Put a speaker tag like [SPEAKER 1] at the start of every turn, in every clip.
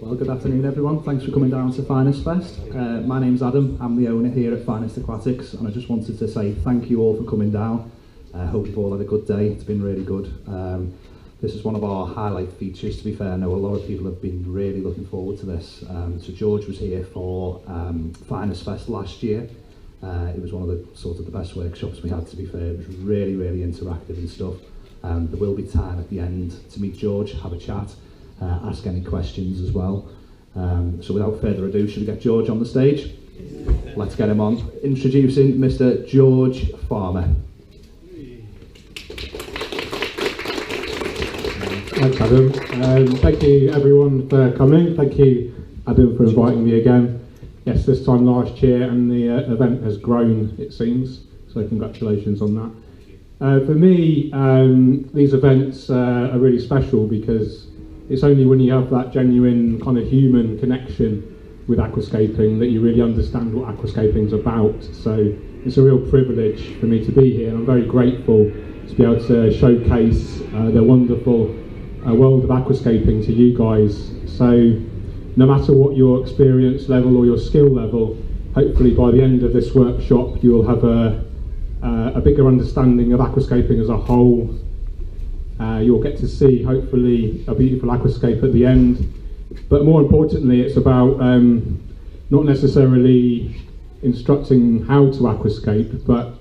[SPEAKER 1] Well, good afternoon everyone, thanks for coming down to Finest Fest. My name's Adam, I'm the owner here at Finest Aquatics, and I just wanted to say thank you all for coming down. I hope you've all had a good day, it's been really good. This is one of our highlight features, to be fair. I know a lot of people have been really looking forward to this. So George was here for Finest Fest last year. It was one of the best workshops we had, to be fair. It was really, really interactive and stuff. There will be time at the end to meet George, have a chat, ask any questions as well. So without further ado, should we get George on the stage? Let's get him on. Introducing Mr. George Farmer.
[SPEAKER 2] Thanks, Adam. Thank you everyone for coming. Thank you, Adam, for inviting me again. Yes, this time last year, and the event has grown, it seems, so congratulations on that. For me, these events are really special because it's only when you have that genuine kind of human connection with aquascaping that you really understand what aquascaping is about. So it's a real privilege for me to be here, and I'm very grateful to be able to showcase the wonderful world of aquascaping to you guys. So no matter what your experience level or your skill level, hopefully by the end of this workshop you'll have a bigger understanding of aquascaping as a whole. You'll get to see hopefully a beautiful aquascape at the end, but more importantly it's about not necessarily instructing how to aquascape, but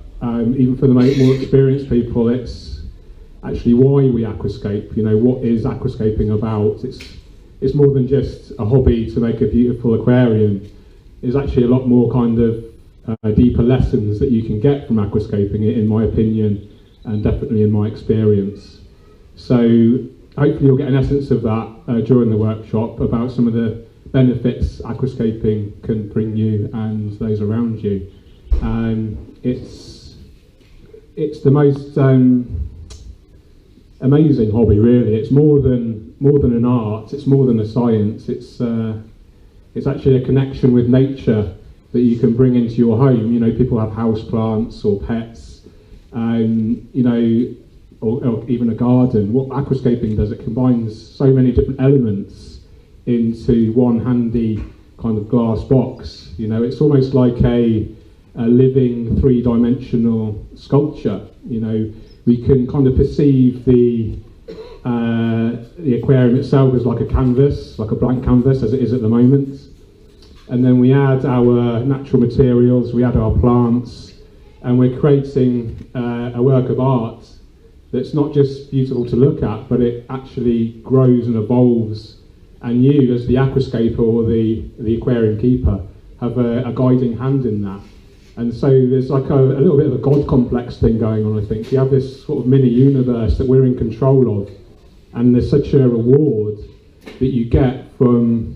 [SPEAKER 2] even for the more experienced people, it's actually why we aquascape. You know, what is aquascaping about? It's more than just a hobby to make a beautiful aquarium. There's actually a lot more kind of deeper lessons that you can get from aquascaping, in my opinion, and definitely in my experience. So hopefully you'll get an essence of that during the workshop, about some of the benefits aquascaping can bring you and those around you. It's the most amazing hobby, really. It's more than an art. It's more than a science. It's actually a connection with nature that you can bring into your home. You know, people have house plants or pets, you know, or even a garden. What aquascaping does, it combines so many different elements into one handy kind of glass box. You know, it's almost like a living three-dimensional sculpture. You know, we can kind of perceive the aquarium itself as like a canvas, like a blank canvas as it is at the moment. And then we add our natural materials, we add our plants, and we're creating a work of art that's not just beautiful to look at, but it actually grows and evolves. And you, as the aquascaper or the aquarium keeper, have a guiding hand in that. And so there's like a little bit of a God complex thing going on, I think. You have this sort of mini universe that we're in control of, and there's such a reward that you get from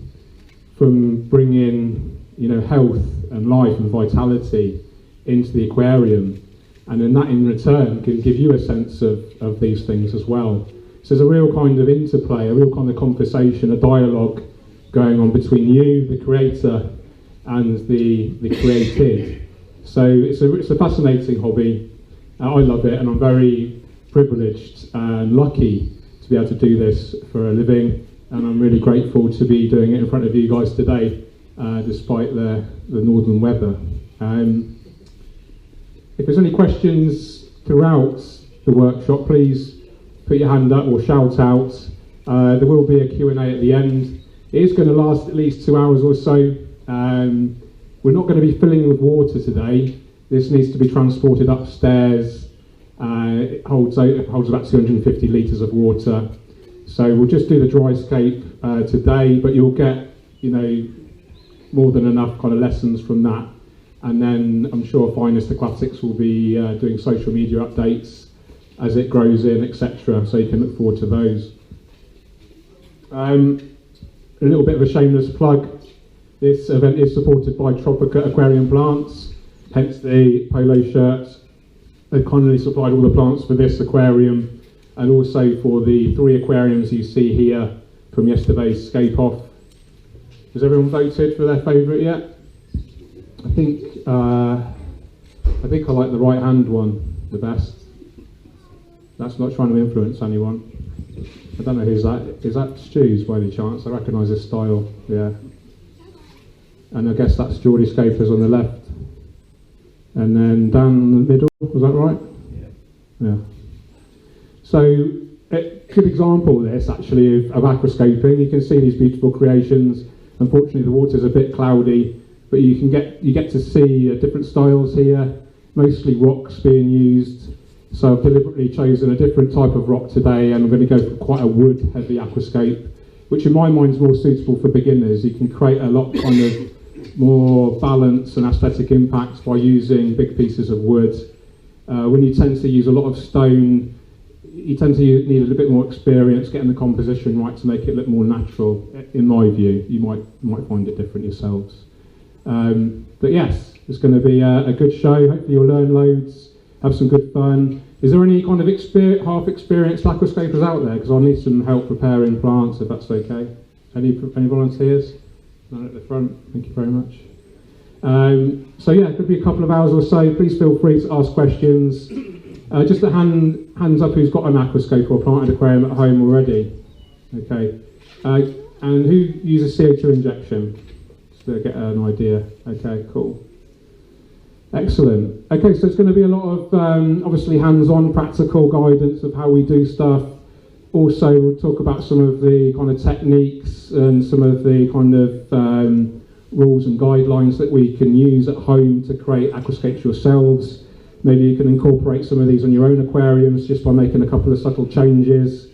[SPEAKER 2] bringing, you know, health and life and vitality into the aquarium, and then that in return can give you a sense of these things as well. So there's a real kind of interplay, a real kind of conversation, a dialogue going on between you, the creator, and the created. So it's a fascinating hobby. I love it, and I'm very privileged and lucky to be able to do this for a living, and I'm really grateful to be doing it in front of you guys today, despite the northern weather. If there's any questions throughout the workshop, please put your hand up or shout out. There will be a Q&A at the end. It is going to last at least 2 hours or so. We're not going to be filling with water today. This needs to be transported upstairs. It holds about 250 litres of water. So we'll just do the dry scape today, but you'll get, you know, more than enough kind of lessons from that. And then I'm sure Finest Aquatics will be doing social media updates as it grows in, etc. So you can look forward to those. A little bit of a shameless plug. This event is supported by Tropica Aquarium Plants, hence the polo shirt. They've kindly supplied all the plants for this aquarium, and also for the 3 aquariums you see here from yesterday's scape off. Has everyone voted for their favourite yet? I think I like the right hand one the best. That's not trying to influence anyone. I don't know who's that. Is that Stu's by any chance? I recognise this style, yeah. And I guess that's Aquascapers on the left. And then down in the middle, was that right? Yeah. So, a good example of this, actually, of aquascaping. You can see these beautiful creations. Unfortunately, the water's a bit cloudy, but you get to see different styles here, mostly rocks being used. So I've deliberately chosen a different type of rock today, and I'm going to go for quite a wood-heavy aquascape, which in my mind is more suitable for beginners. You can create a lot kind of more balance and aesthetic impacts by using big pieces of wood. When you tend to use a lot of stone, you tend to need a little bit more experience getting the composition right to make it look more natural, in my view. You might find it different yourselves. But yes, it's going to be a good show. Hopefully you'll learn loads, have some good fun. Is there any kind of half-experienced aquascapers out there? Because I'll need some help preparing plants, if that's okay. Any volunteers? None at the front. Thank you very much. So yeah, it could be a couple of hours or so. Please feel free to ask questions. Just a hands up who's got an aquascape or planted aquarium at home already. Okay. And who uses CO2 injection? Just to get an idea. Okay, cool. Excellent. Okay, so it's going to be a lot of obviously hands-on practical guidance of how we do stuff. Also, we'll talk about some of the kind of techniques and some of the kind of rules and guidelines that we can use at home to create aquascapes yourselves. Maybe you can incorporate some of these on your own aquariums just by making a couple of subtle changes.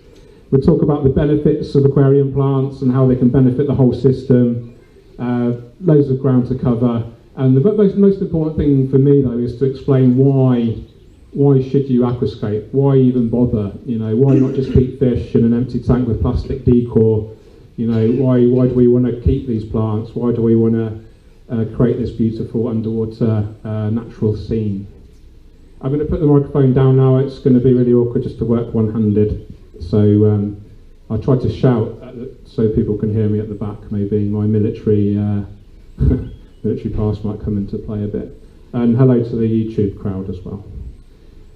[SPEAKER 2] We'll talk about the benefits of aquarium plants and how they can benefit the whole system. Loads of ground to cover. And the most important thing for me, though, is to explain why should you aquascape? Why even bother? You know, why not just keep fish in an empty tank with plastic decor? You know, why do we want to keep these plants? Why do we want to create this beautiful underwater natural scene? I'm going to put the microphone down now. It's going to be really awkward just to work one-handed. So I'll try to shout so people can hear me at the back. Maybe my military military pass might come into play a bit. And hello to the YouTube crowd as well.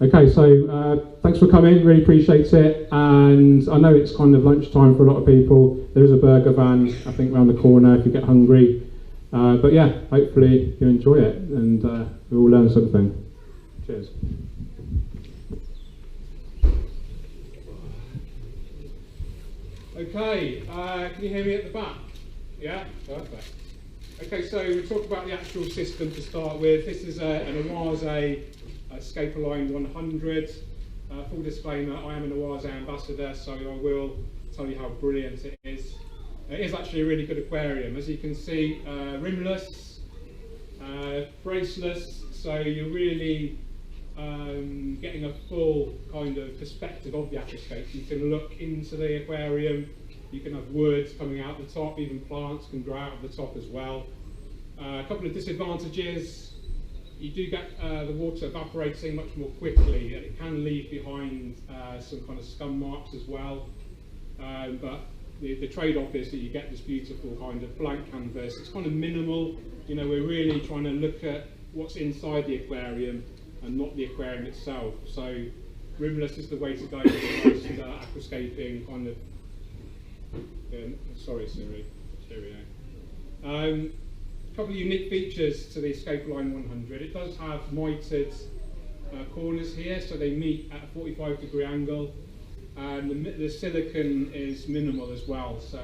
[SPEAKER 2] Okay, so thanks for coming, really appreciate it. And I know it's kind of lunchtime for a lot of people. There is a burger van, I think, around the corner if you get hungry. But yeah, hopefully you enjoy it and we'll learn something. Cheers. Okay, can you hear me at the back? Yeah, perfect. Okay, so we'll talk about the actual system to start with. This is an Awase Scaperline 100. Full disclaimer, I am an Awase ambassador, so I will tell you how brilliant it is. It is actually a really good aquarium. As you can see, rimless, braceless, so you're really getting a full kind of perspective of the aquascape. You can look into the aquarium, you can have wood coming out the top, even plants can grow out of the top as well. A couple of disadvantages: you do get the water evaporating much more quickly, and it can leave behind some kind of scum marks as well. But the trade-off is that you get this beautiful kind of blank canvas. It's kind of minimal. You know, we're really trying to look at what's inside the aquarium and not the aquarium itself. So rimless is the way to go for most aquascaping kind of. Sorry, Siri. A couple of unique features to the Scaperline 100. It does have mitered corners here, so they meet at a 45-degree angle. And the silicon is minimal as well, so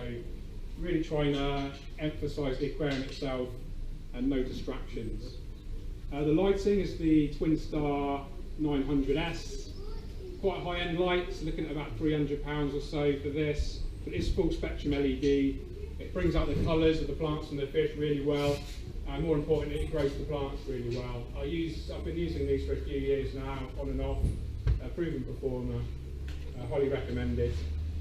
[SPEAKER 2] really trying to emphasise the aquarium itself and no distractions. The lighting is the Twinstar 900S. Quite high-end lights, looking at about £300 or so for this. But it is full spectrum LED. It brings out the colours of the plants and the fish really well. And more importantly, it grows the plants really well. I've been using these for a few years now, on and off. A proven performer. Highly recommended.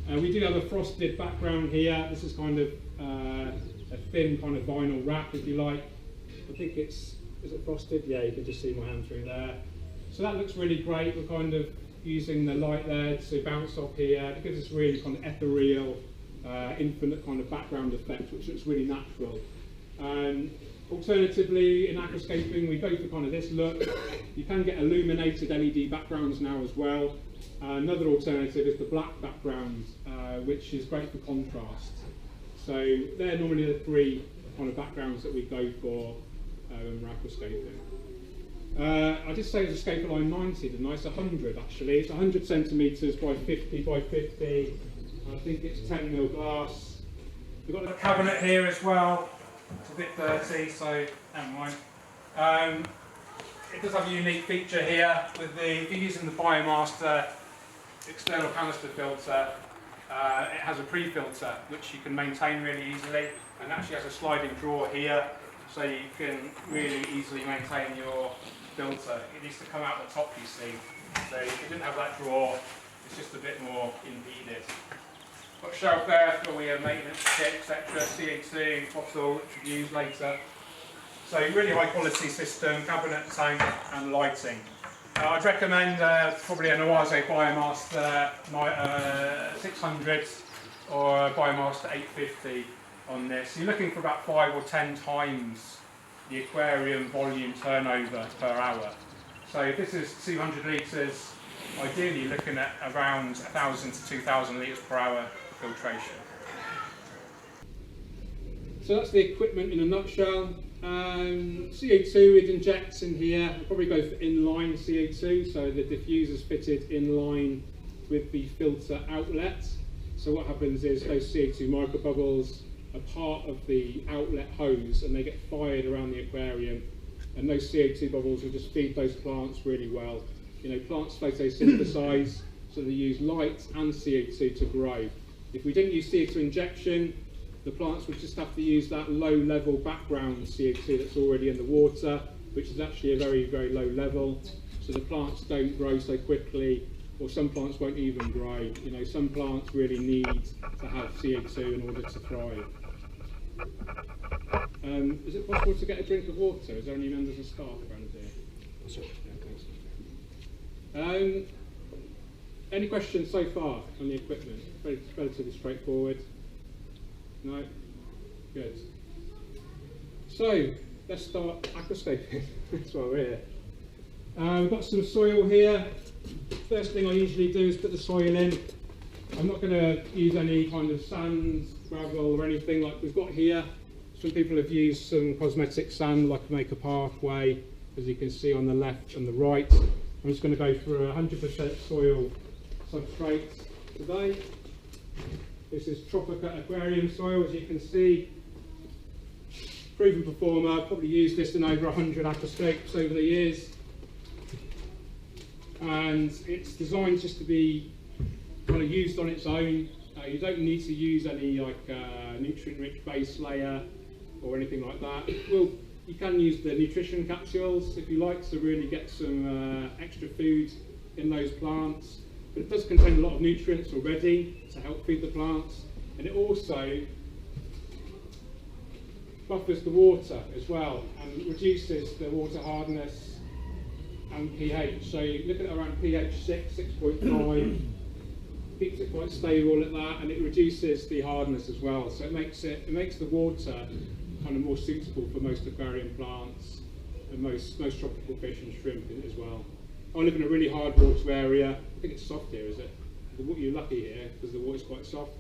[SPEAKER 2] We do have a frosted background here. This is kind of a thin kind of vinyl wrap, if you like. I think is it frosted? Yeah, you can just see my hand through there. So that looks really great. We're kind of using the light there to bounce off here. It gives us really kind of ethereal, infinite kind of background effect, which looks really natural. Alternatively, in aquascaping, we go for kind of this look. You can get illuminated LED backgrounds now as well. Another alternative is the black background, which is great for contrast. So they're normally the three kind of backgrounds that we go for when we're aquascaping. I did say it's a scaper line 90, the nice 100 actually. It's 100 centimetres by 50 by 50. I think it's 10mm glass. We've got a cabinet here as well. It's a bit dirty, so never mind. It does have a unique feature here with if you're using the Biomaster external canister filter. It has a pre-filter which you can maintain really easily, and actually has a sliding drawer here, so you can really easily maintain your filter. It needs to come out the top, you see. So if you didn't have that drawer, it's just a bit more impeded. Got a shelf there for all your maintenance kit, etc. CO2 bottle, which we'll use later. So really high quality system, cabinet, tank, and lighting. I'd recommend probably an Oase Biomaster 600 or a Biomaster 850 on this. You're looking for about 5 or 10 times the aquarium volume turnover per hour. So if this is 200 litres, ideally you're looking at around 1,000 to 2,000 litres per hour filtration. So that's the equipment in a nutshell. CO2 it injects in here. We'll probably go for inline CO2, so the diffuser's fitted in line with the filter outlet. So what happens is those CO2 microbubbles are part of the outlet hose and they get fired around the aquarium, and those CO2 bubbles will just feed those plants really well. You know, plants photosynthesize, so they use light and CO2 to grow. If we didn't use CO2 injection, the plants would just have to use that low level background CO2 that's already in the water, which is actually a very, very low level. So the plants don't grow so quickly, or some plants won't even grow. You know, some plants really need to have CO2 in order to thrive. Is it possible to get a drink of water? Is there any members of staff around here? Sure. Yeah, thanks. Any questions so far on the equipment? Relatively straightforward. No? Good. So, let's start aquascaping. That's why we're here. We've got some soil here. First thing I usually do is put the soil in. I'm not going to use any kind of sand, gravel or anything like we've got here. Some people have used some cosmetic sand like Make a Pathway, as you can see on the left and the right. I'm just going to go for 100% soil substrate today. This is Tropica aquarium soil, as you can see. Proven performer, probably used this in over 100 aquascapes over the years. And it's designed just to be kind of used on its own. You don't need to use any like nutrient-rich base layer or anything like that. Well, you can use the nutrition capsules if you like to really get some extra food in those plants. But it does contain a lot of nutrients already to help feed the plants, and it also buffers the water as well and reduces the water hardness and pH. So you look at it around pH 6, 6.5, keeps it quite stable at that, and it reduces the hardness as well. So it makes the water kind of more suitable for most aquarium plants and most tropical fish and shrimp as well. I live in a really hard water area. I think it's soft here, is it? You're lucky here because the water's quite soft.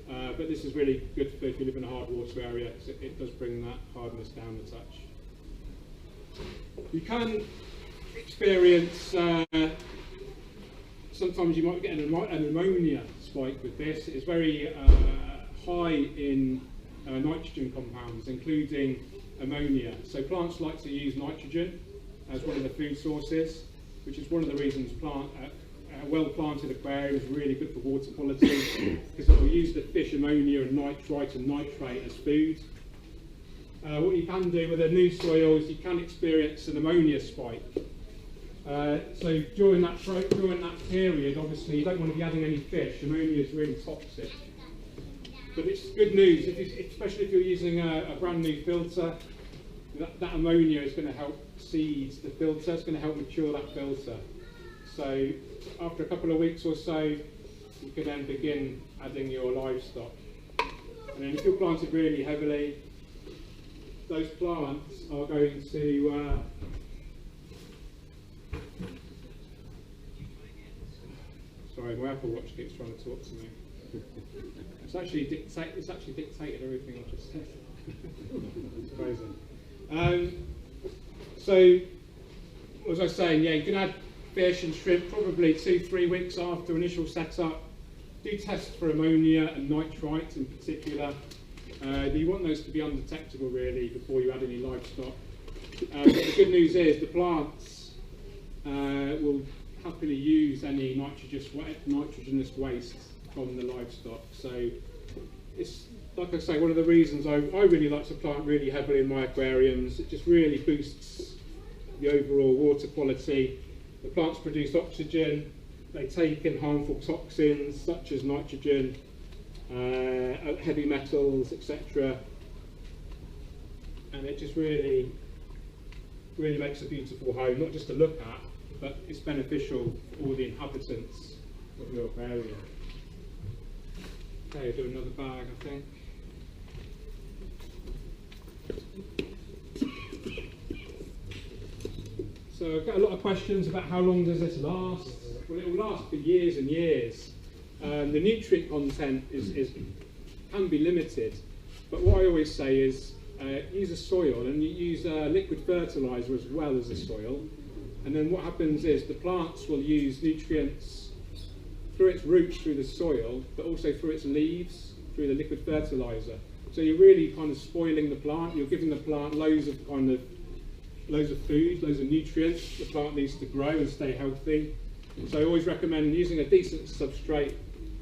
[SPEAKER 2] But this is really good for if you live in a hard water area, because it does bring that hardness down a touch. You can experience, sometimes you might get an ammonia spike with this. It's very high in nitrogen compounds, including ammonia. So plants like to use nitrogen as one of the food sources, which is one of the reasons a well-planted aquarium is really good for water quality, because it will use the fish ammonia and nitrite and nitrate as food. What you can do with a new soil is you can experience an ammonia spike. So during that period, obviously you don't want to be adding any fish. Ammonia is really toxic. But it's good news, especially if you're using a brand new filter. That ammonia is going to help seed the filter, it's going to help mature that filter. So after a couple of weeks or so, you can then begin adding your livestock. And then if you're planted really heavily, those plants are going to
[SPEAKER 3] Sorry, my Apple Watch keeps trying to talk to me. It's actually dictated everything I just said. It's crazy. So, as I was saying, yeah, you can add fish and shrimp probably 2-3 weeks after initial setup. Do test for ammonia and nitrite in particular. You want those to be undetectable really before you add any livestock. But the good news is the plants will happily use any nitrogenous waste from the livestock. So it's, like I say, one of the reasons I really like to plant really heavily in my aquariums. It just really boosts the overall water quality. The plants produce oxygen, they take in harmful toxins such as nitrogen, heavy metals, etc. And it just really makes a beautiful home, not just to look at, but it's beneficial for all the inhabitants of your aquarium. Okay, I'll do another bag, I think. So I've got a lot of questions about how long does this last? Well, it will last for years and years. The nutrient content can be limited, but what I always say is use a soil, and you use liquid fertilizer as well as the soil, and then what happens is the plants will use nutrients through its roots through the soil, but also through its leaves through the liquid fertilizer. So you're really kind of spoiling the plant. You're giving the plant loads of food, loads of nutrients. The plant needs to grow and stay healthy. So I always recommend using a decent substrate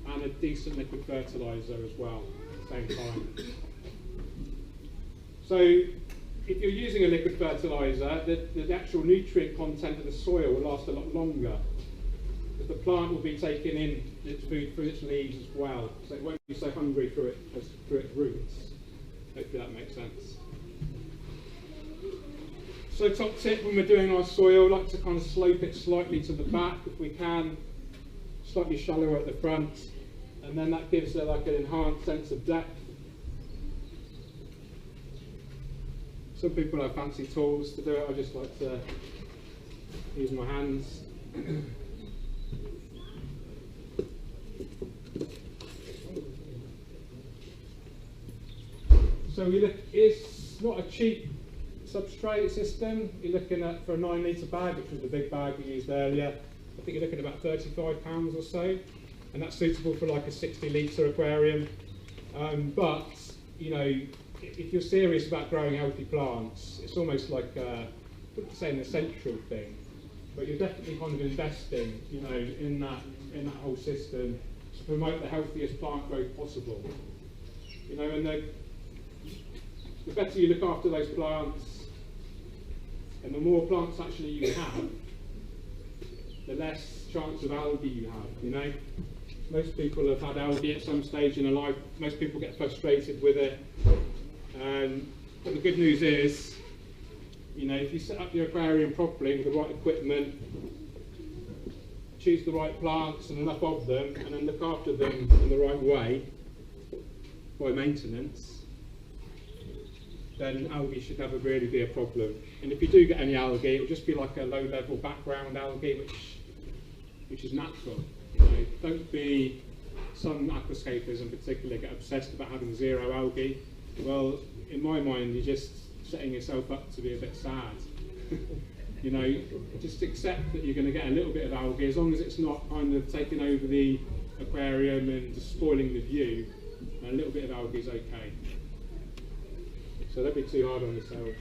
[SPEAKER 3] and a decent liquid fertilizer as well at the same time. So if you're using a liquid fertilizer, the actual nutrient content of the soil will last a lot longer, because the plant will be taking in its food through its leaves as well, so it won't be so hungry through its roots. Hopefully that makes sense. So top tip when we're doing our soil, like to kind of slope it slightly to the back if we can, slightly shallower at the front, and then that gives it like an enhanced sense of depth. Some people have fancy tools to do it, I just like to use my hands. So it's not a cheap substrate system. You're looking at, for a 9 litre bag, which was the big bag we used earlier, I think you're looking at about £35 or so, and that's suitable for like a 60 litre aquarium. But you know, if you're serious about growing healthy plants, it's almost like I wouldn't say an essential thing, but you're definitely kind of investing, you know, in that whole system to promote the healthiest plant growth possible. You know, and the better you look after those plants, and the more plants actually you have, the less chance of algae you have, you know. Most people have had algae at some stage in their life. Most people get frustrated with it. But the good news is, you know, if you set up your aquarium properly with the right equipment, choose the right plants and enough of them, and then look after them in the right way by maintenance, then algae should never really be a problem. And if you do get any algae, it will just be like a low-level background algae, which is natural. You know, don't be, some aquascapers in particular get obsessed about having zero algae. Well, in my mind, you're just setting yourself up to be a bit sad. You know, just accept that you're going to get a little bit of algae, as long as it's not kind of taking over the aquarium and just spoiling the view. A little bit of algae is okay. So don't be too hard on yourselves.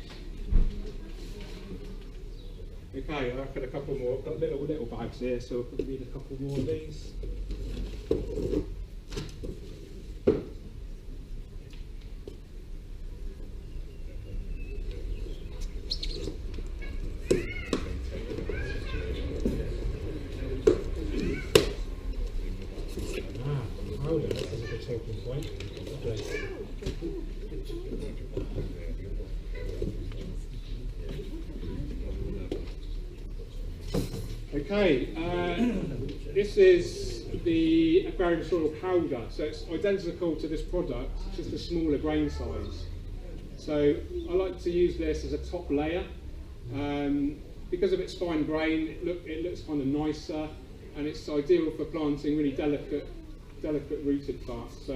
[SPEAKER 3] Okay, I've got a couple more. I've got little bags here, so I'll probably need a couple more of these. Okay, this is the aquarium soil powder, so it's identical to this product, it's just a smaller grain size. So I like to use this as a top layer. Because of its fine grain, it looks kind of nicer, and it's ideal for planting really delicate rooted plants. So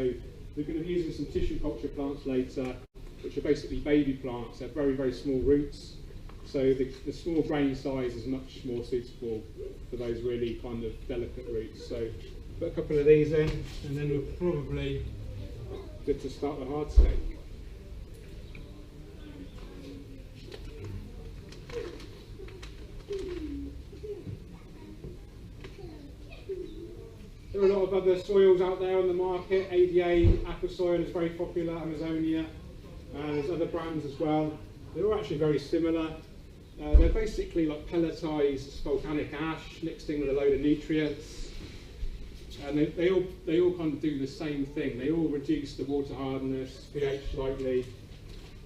[SPEAKER 3] we're going to be using some tissue culture plants later, which are basically baby plants. They're very, very small roots. So the small grain size is much more suitable for those really kind of delicate roots. So put a couple of these in, and then we're probably good to start the hardscape. There are a lot of other soils out there on the market. ADA Aquasoil is very popular, Amazonia. There's other brands as well. They're all actually very similar. They're basically like pelletized volcanic ash mixed in with a load of nutrients. And they all kind of do the same thing. They all reduce the water hardness, pH slightly.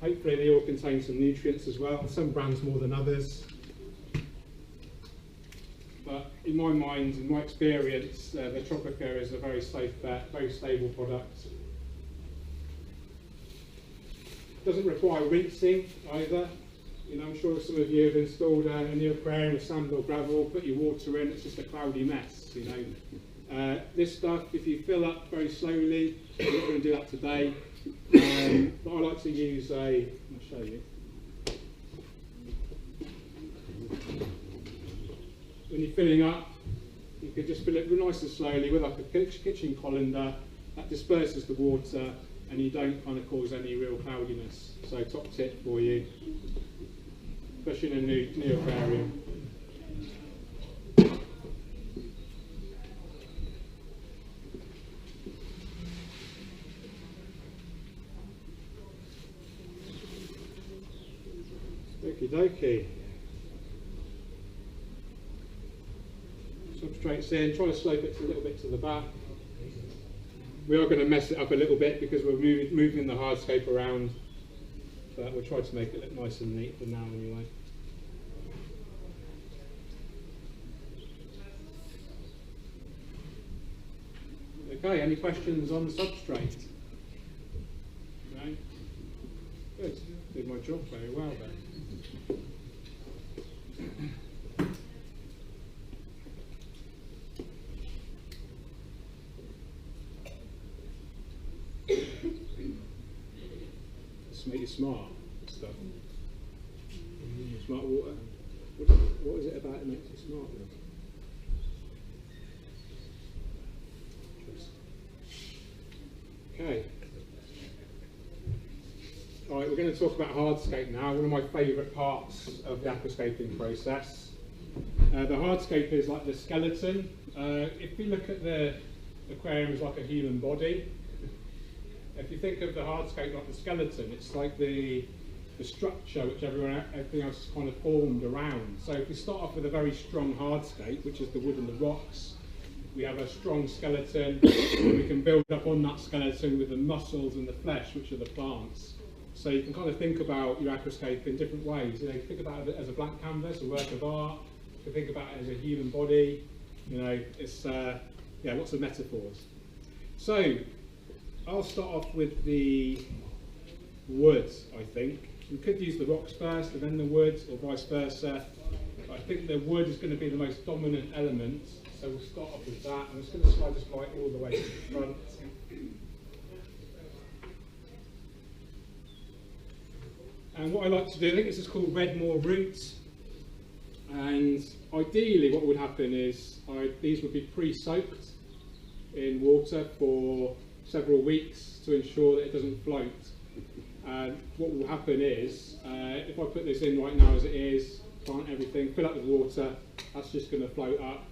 [SPEAKER 3] Hopefully they all contain some nutrients as well. Some brands more than others. But in my mind, in my experience, the Tropica is a very safe bet, very stable product. Doesn't require rinsing either. You know, I'm sure some of you have installed a new aquarium with sand or gravel, put your water in, it's just a cloudy mess, you know. This stuff, if you fill up very slowly, we're not going to do that today, but I like to use I'll show you. When you're filling up, you could just fill it nice and slowly with like a kitchen colander. That disperses the water and you don't kind of cause any real cloudiness. So top tip for you, especially in a new aquarium. Okie dokie. Substrates in, try to slope it a little bit to the back. We are going to mess it up a little bit because we're moving the hardscape around, but we'll try to make it look nice and neat for now anyway. Okay, any questions on the substrate? No? Good, did my job very well then. Make you smart stuff. Smart water. What is it about that makes you smart then? Okay. Alright, we're going to talk about hardscape now, one of my favourite parts of the aquascaping process. The hardscape is like the skeleton. If we look at the aquarium as like a human body, if you think of the hardscape like the skeleton, it's like the structure which everything else is kind of formed around. So if we start off with a very strong hardscape, which is the wood and the rocks, we have a strong skeleton, and we can build up on that skeleton with the muscles and the flesh, which are the plants. So you can kind of think about your aquascape in different ways. You know, you think about it as a blank canvas, a work of art. You can think about it as a human body. You know, it's yeah, lots of metaphors. So I'll start off with the wood, I think. We could use the rocks first and then the wood, or vice versa. But I think the wood is going to be the most dominant element, so we'll start off with that. I'm just going to slide this light all the way to the front. And what I like to do, I think this is called Redmore Root. And ideally what would happen is these would be pre-soaked in water for several weeks to ensure that it doesn't float. What will happen is, if I put this in right now as it is, plant everything, fill up with water, that's just going to float up,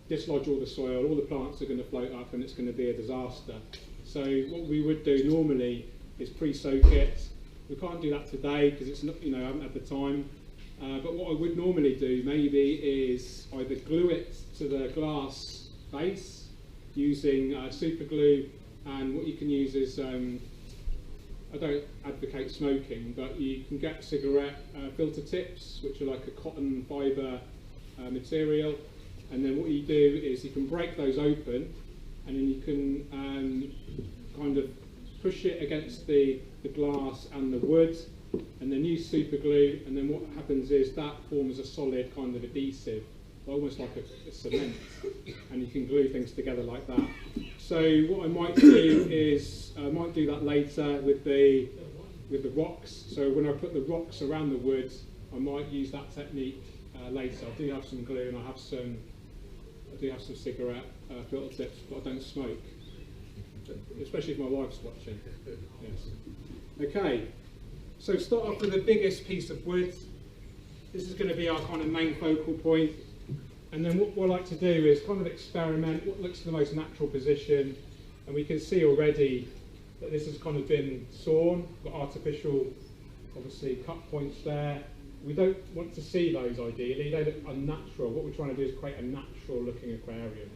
[SPEAKER 3] dislodge all the soil, all the plants are going to float up and it's going to be a disaster. So what we would do normally is pre-soak it. We can't do that today because it's not, you know, I haven't had the time. But what I would normally do maybe is either glue it to the glass base using super glue, and what you can use is, I don't advocate smoking, but you can get cigarette filter tips, which are like a cotton fibre material, and then what you do is you can break those open, and then you can kind of push it against the glass and the wood, and then use super glue, and then what happens is that forms a solid kind of adhesive, almost like a cement, and you can glue things together like that. So what I might do is I might do that later with the rocks. So when I put the rocks around the wood, I might use that technique later. I do have some glue and I do have some cigarette filter tips, but I don't smoke, especially if my wife's watching. Yes. Okay, so start off with the biggest piece of wood. This is going to be our kind of main focal point. And then what I like to do is kind of experiment what looks the most natural position. And we can see already that this has kind of been sawn, got artificial, obviously, cut points there. We don't want to see those ideally, they look unnatural. What we're trying to do is create a natural looking aquarium.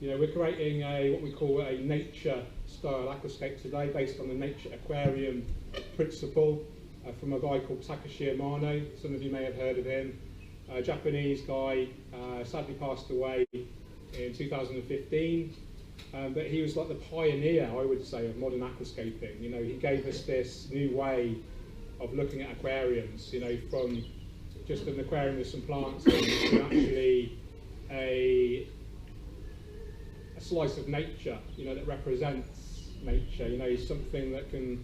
[SPEAKER 3] You know, we're creating what we call a nature style aquascape today, based on the nature aquarium principle from a guy called Takashi Amano. Some of you may have heard of him. A Japanese guy, sadly passed away in 2015, but he was like the pioneer, I would say, of modern aquascaping. You know, he gave us this new way of looking at aquariums, you know, from just an aquarium with some plants in to actually a slice of nature, you know, that represents nature, you know, something that can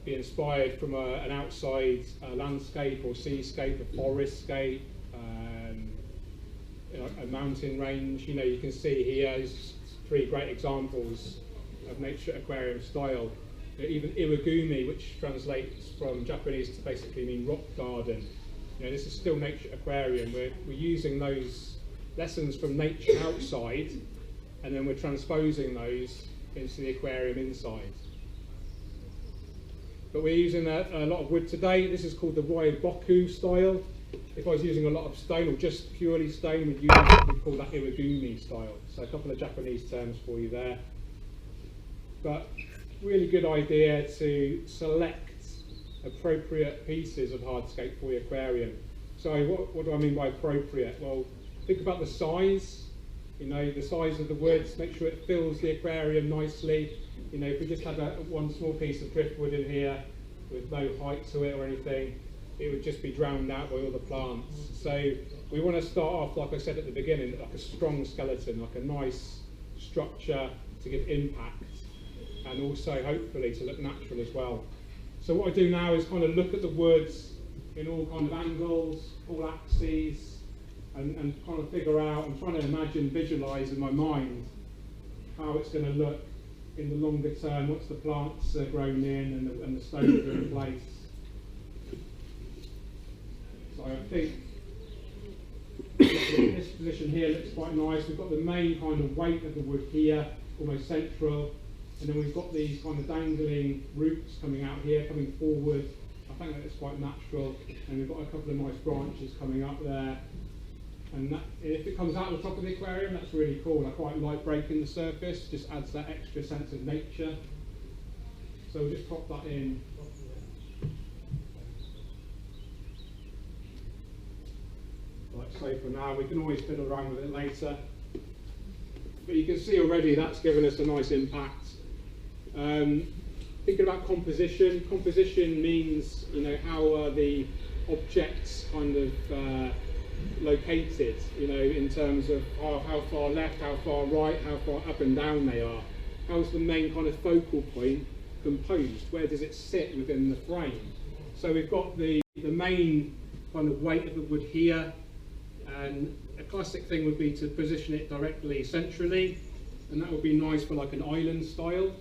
[SPEAKER 3] be inspired from an outside landscape or seascape, a forestscape, you know, a mountain range. You know, you can see here is 3 great examples of nature aquarium style. You know, even iwagumi, which translates from Japanese to basically mean rock garden. You know, this is still nature aquarium. We're using those lessons from nature outside, and then we're transposing those into the aquarium inside. But we're using a lot of wood today. This is called the Ryoboku style. If I was using a lot of stone or just purely stone, we'd call that iwagumi style. So a couple of Japanese terms for you there. But really good idea to select appropriate pieces of hardscape for your aquarium. So what do I mean by appropriate? Well, think about the size. You know, the size of the wood. Make sure it fills the aquarium nicely. You know, if we just had one small piece of driftwood in here with no height to it or anything, it would just be drowned out by all the plants. So we want to start off, like I said at the beginning, like a strong skeleton, like a nice structure to give impact, and also hopefully to look natural as well. So what I do now is kind of look at the woods in all kind of angles, all axes, and kind of figure out, I'm trying to imagine, visualise in my mind how it's going to look in the longer term once the plants are grown in and the stones are in place. So I think this position here looks quite nice. We've got the main kind of weight of the wood here, almost central, and then we've got these kind of dangling roots coming out here, coming forward. I think that looks quite natural, and we've got a couple of nice branches coming up there. And that, if it comes out the top of the aquarium, that's really cool. I quite like breaking the surface, just adds that extra sense of nature. So we'll just pop that in. Like so for now, we can always fiddle around with it later. But you can see already that's given us a nice impact. Thinking about composition. Composition means, you know, how are the objects kind of located, you know, in terms of how far left, how far right, how far up and down they are. How's the main kind of focal point composed? Where does it sit within the frame? So we've got the main kind of weight of the wood here, and a classic thing would be to position it directly centrally, and that would be nice for like an island style.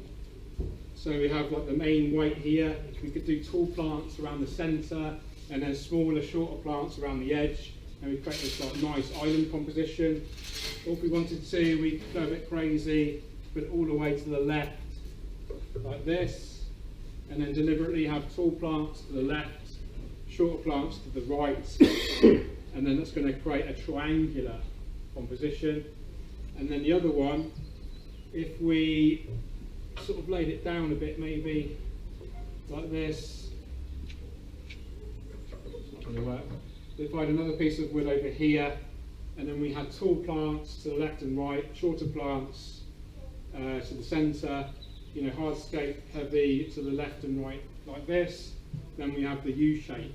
[SPEAKER 3] So we have like the main weight here. We could do tall plants around the centre, and then smaller, shorter plants around the edge. And we create this like nice island composition. Or if we wanted to, we could go a bit crazy, put it all the way to the left, like this, and then deliberately have tall plants to the left, shorter plants to the right, and then that's going to create a triangular composition. And then the other one, if we sort of laid it down a bit, maybe like this, it's not going to work. If I had another piece of wood over here, and then we had tall plants to the left and right, shorter plants to the centre, you know, hardscape heavy to the left and right like this, then we have the U-shape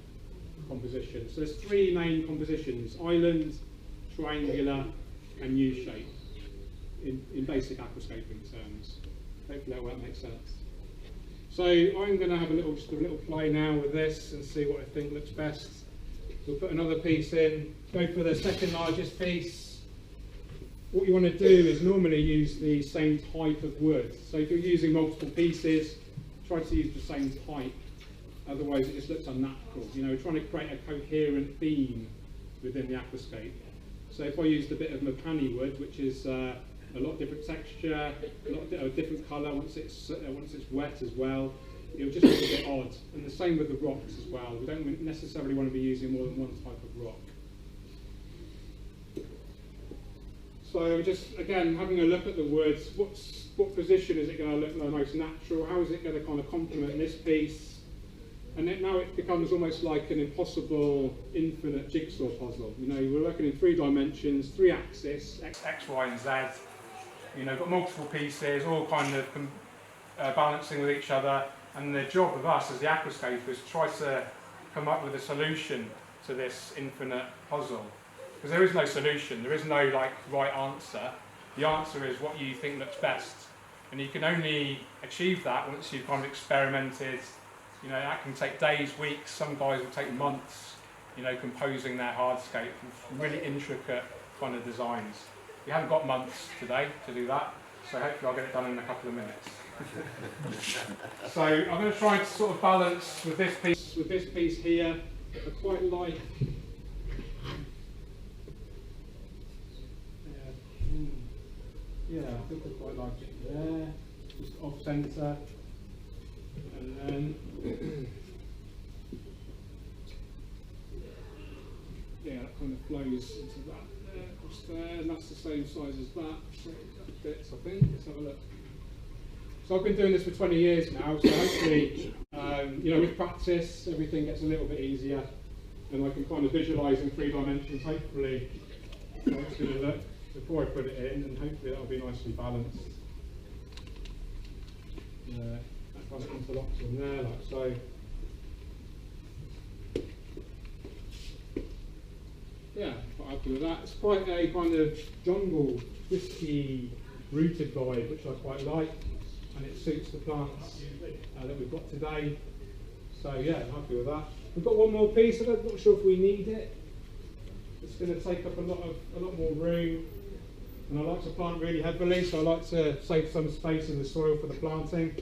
[SPEAKER 3] composition. So there's 3 main compositions: island, triangular and U-shaped in basic aquascaping terms. Hopefully that makes sense. So I'm going to have just a little play now with this and see what I think looks best. We'll put another piece in, go for the second largest piece. What you want to do is normally use the same type of wood. So if you're using multiple pieces, try to use the same type. Otherwise it just looks unnatural. You know, we're trying to create a coherent theme within the aquascape. So if I used a bit of mapani wood, which is a lot different texture, a lot of different colour once it's wet as well, it'll just look a bit odd. And the same with the rocks as well. We don't necessarily want to be using more than one type of rock. So just again having a look at the woods, what position is it going to look the most natural? How is it going to kind of complement this piece? And now it becomes almost like an impossible infinite jigsaw puzzle. You know, we're working in 3 dimensions, 3 axes, X, Y, and Z. You know, got multiple pieces, all kind of balancing with each other. And the job of us as the aquascapers is try to come up with a solution to this infinite puzzle. Because there is no solution, there is no like right answer. The answer is what you think looks best. And you can only achieve that once you've kind of experimented. You know, that can take days, weeks, some guys will take months, you know, composing their hardscape, really intricate kind of designs. We haven't got months today to do that, so hopefully I'll get it done in a couple of minutes. So I'm going to try and sort of balance with this piece here. I quite like. Yeah, I think I quite like it there, just off centre. And then, yeah, that kind of flows into that there, across there, and that's the same size as that. So that fits, I think. Let's have a look. So I've been doing this for 20 years now, so hopefully, you know, with practice, everything gets a little bit easier, and I can kind of visualise in 3 dimensions. Hopefully, how it's going to look before I put it in, and hopefully that'll be nicely balanced. That kind of interlocks in there, like so. Yeah, quite happy with that. It's quite a kind of jungle, twisty, rooted vibe, which I quite like, and it suits the plants that we've got today. So yeah, I'm happy with that. We've got one more piece. I'm not sure if we need it. It's going to take up a lot more room, and I like to plant really heavily, so I like to save some space in the soil for the planting.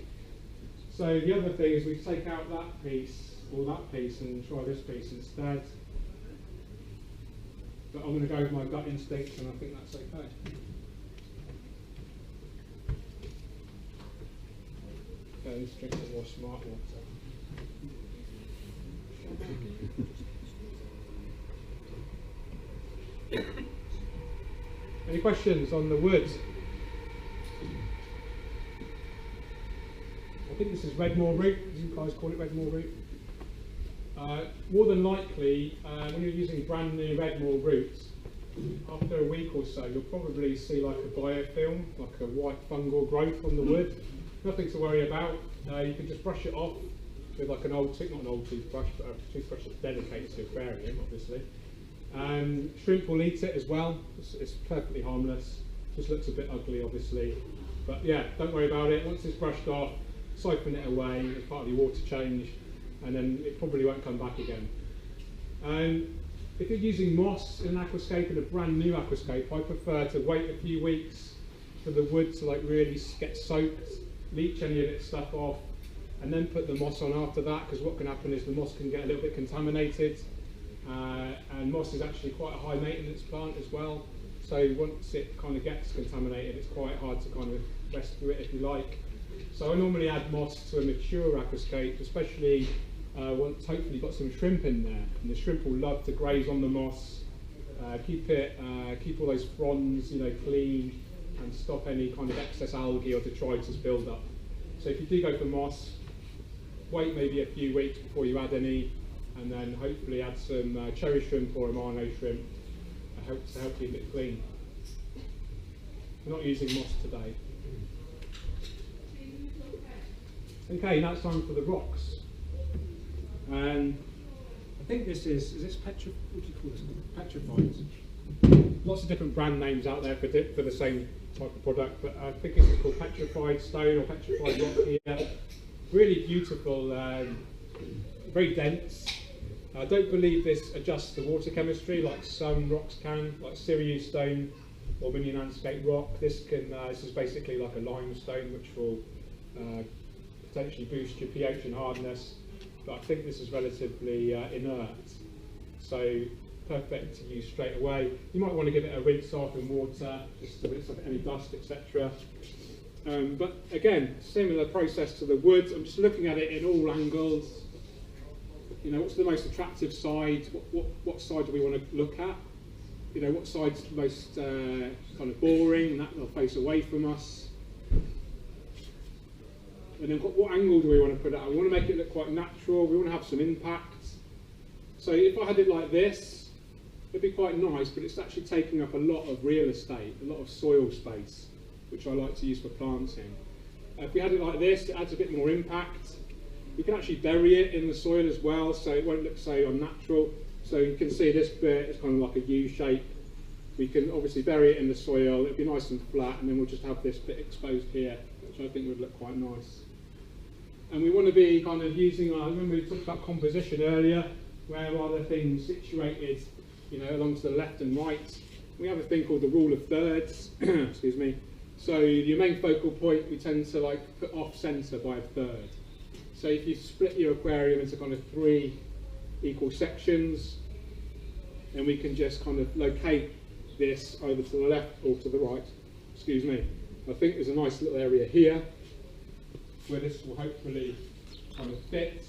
[SPEAKER 3] So the other thing is we take out that piece, or that piece, and try this piece instead. But I'm going to go with my gut instinct, and I think that's okay. Okay, let's drink some more smart water. Any questions on the wood? I think this is Redmore root. You guys call it Redmore root. More than likely, when you're using brand new Redmore roots, after a week or so, you'll probably see like a biofilm, like a white fungal growth on the wood. Nothing to worry about. You can just brush it off with like an old, not an old toothbrush, but a toothbrush that's dedicated to aquarium, obviously. Shrimp will eat it as well. It's perfectly harmless. Just looks a bit ugly, obviously. But yeah, don't worry about it. Once it's brushed off, siphon it away as part of your water change, and then it probably won't come back again. If you're using moss in an aquascape, in a brand new aquascape, I prefer to wait a few weeks for the wood to like really get soaked, leach any of its stuff off, and then put the moss on after that, because what can happen is the moss can get a little bit contaminated, and moss is actually quite a high maintenance plant as well, so once it kind of gets contaminated, it's quite hard to kind of rescue it if you like. So I normally add moss to a mature aquascape, especially once hopefully you've got some shrimp in there, and the shrimp will love to graze on the moss. Keep all those fronds, you know, clean, and stop any kind of excess algae or detritus build up. So if you do go for moss, wait maybe a few weeks before you add any, and then hopefully add some cherry shrimp or Amano shrimp to help keep it clean. We're not using moss today. Okay, now it's time for the rocks. And I think this is this what do you call this? Petrified. Lots of different brand names out there for the same type of product, but I think it's called petrified stone or petrified rock here. Really beautiful, very dense. I don't believe this adjusts the water chemistry like some rocks can, like Sirius stone or mini landscape rock. This is basically like a limestone, which will potentially boost your pH and hardness, but I think this is relatively inert, so perfect to use straight away. You might want to give it a rinse off in water just to rinse off any dust, etc. But again, similar process to the wood. I'm just looking at it in all angles. You know, what's the most attractive side? What side do we want to look at? You know, what side's the most kind of boring, and that will face away from us. And then what angle do we want to put it at? We want to make it look quite natural. We want to have some impact. So if I had it like this, it'd be quite nice, but it's actually taking up a lot of real estate, a lot of soil space, which I like to use for planting. If we had it like this, it adds a bit more impact. You can actually bury it in the soil as well, so it won't look so unnatural. So you can see this bit is kind of like a U shape. We can obviously bury it in the soil, it'd be nice and flat, and then we'll just have this bit exposed here, which I think would look quite nice. And we want to be kind of using our, remember we talked about composition earlier, where are the things situated, you know, along to the left and right. We have a thing called the rule of thirds, excuse me. So your main focal point, we tend to like put off centre by a third. So if you split your aquarium into kind of 3 equal sections, then we can just kind of locate this either to the left or to the right, excuse me. I think there's a nice little area here where this will hopefully kind of fit.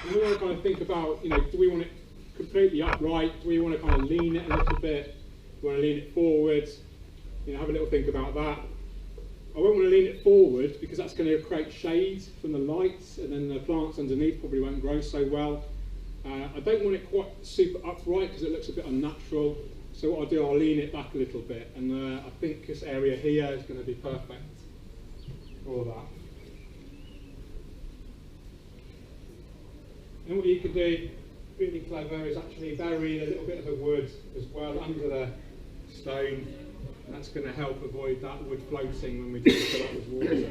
[SPEAKER 3] And we want to kind of think about, you know, do we want it completely upright? Do we want to kind of lean it a little bit? Do we want to lean it forward? You know, have a little think about that. I won't want to lean it forward because that's going to create shade from the lights, and then the plants underneath probably won't grow so well. I don't want it quite super upright because it looks a bit unnatural. So what I'll do, I'll lean it back a little bit, and I think this area here is going to be perfect for that. And what you can do, really clever, is actually bury a little bit of the wood as well under the stone. And that's going to help avoid that wood floating when we do fill up with water.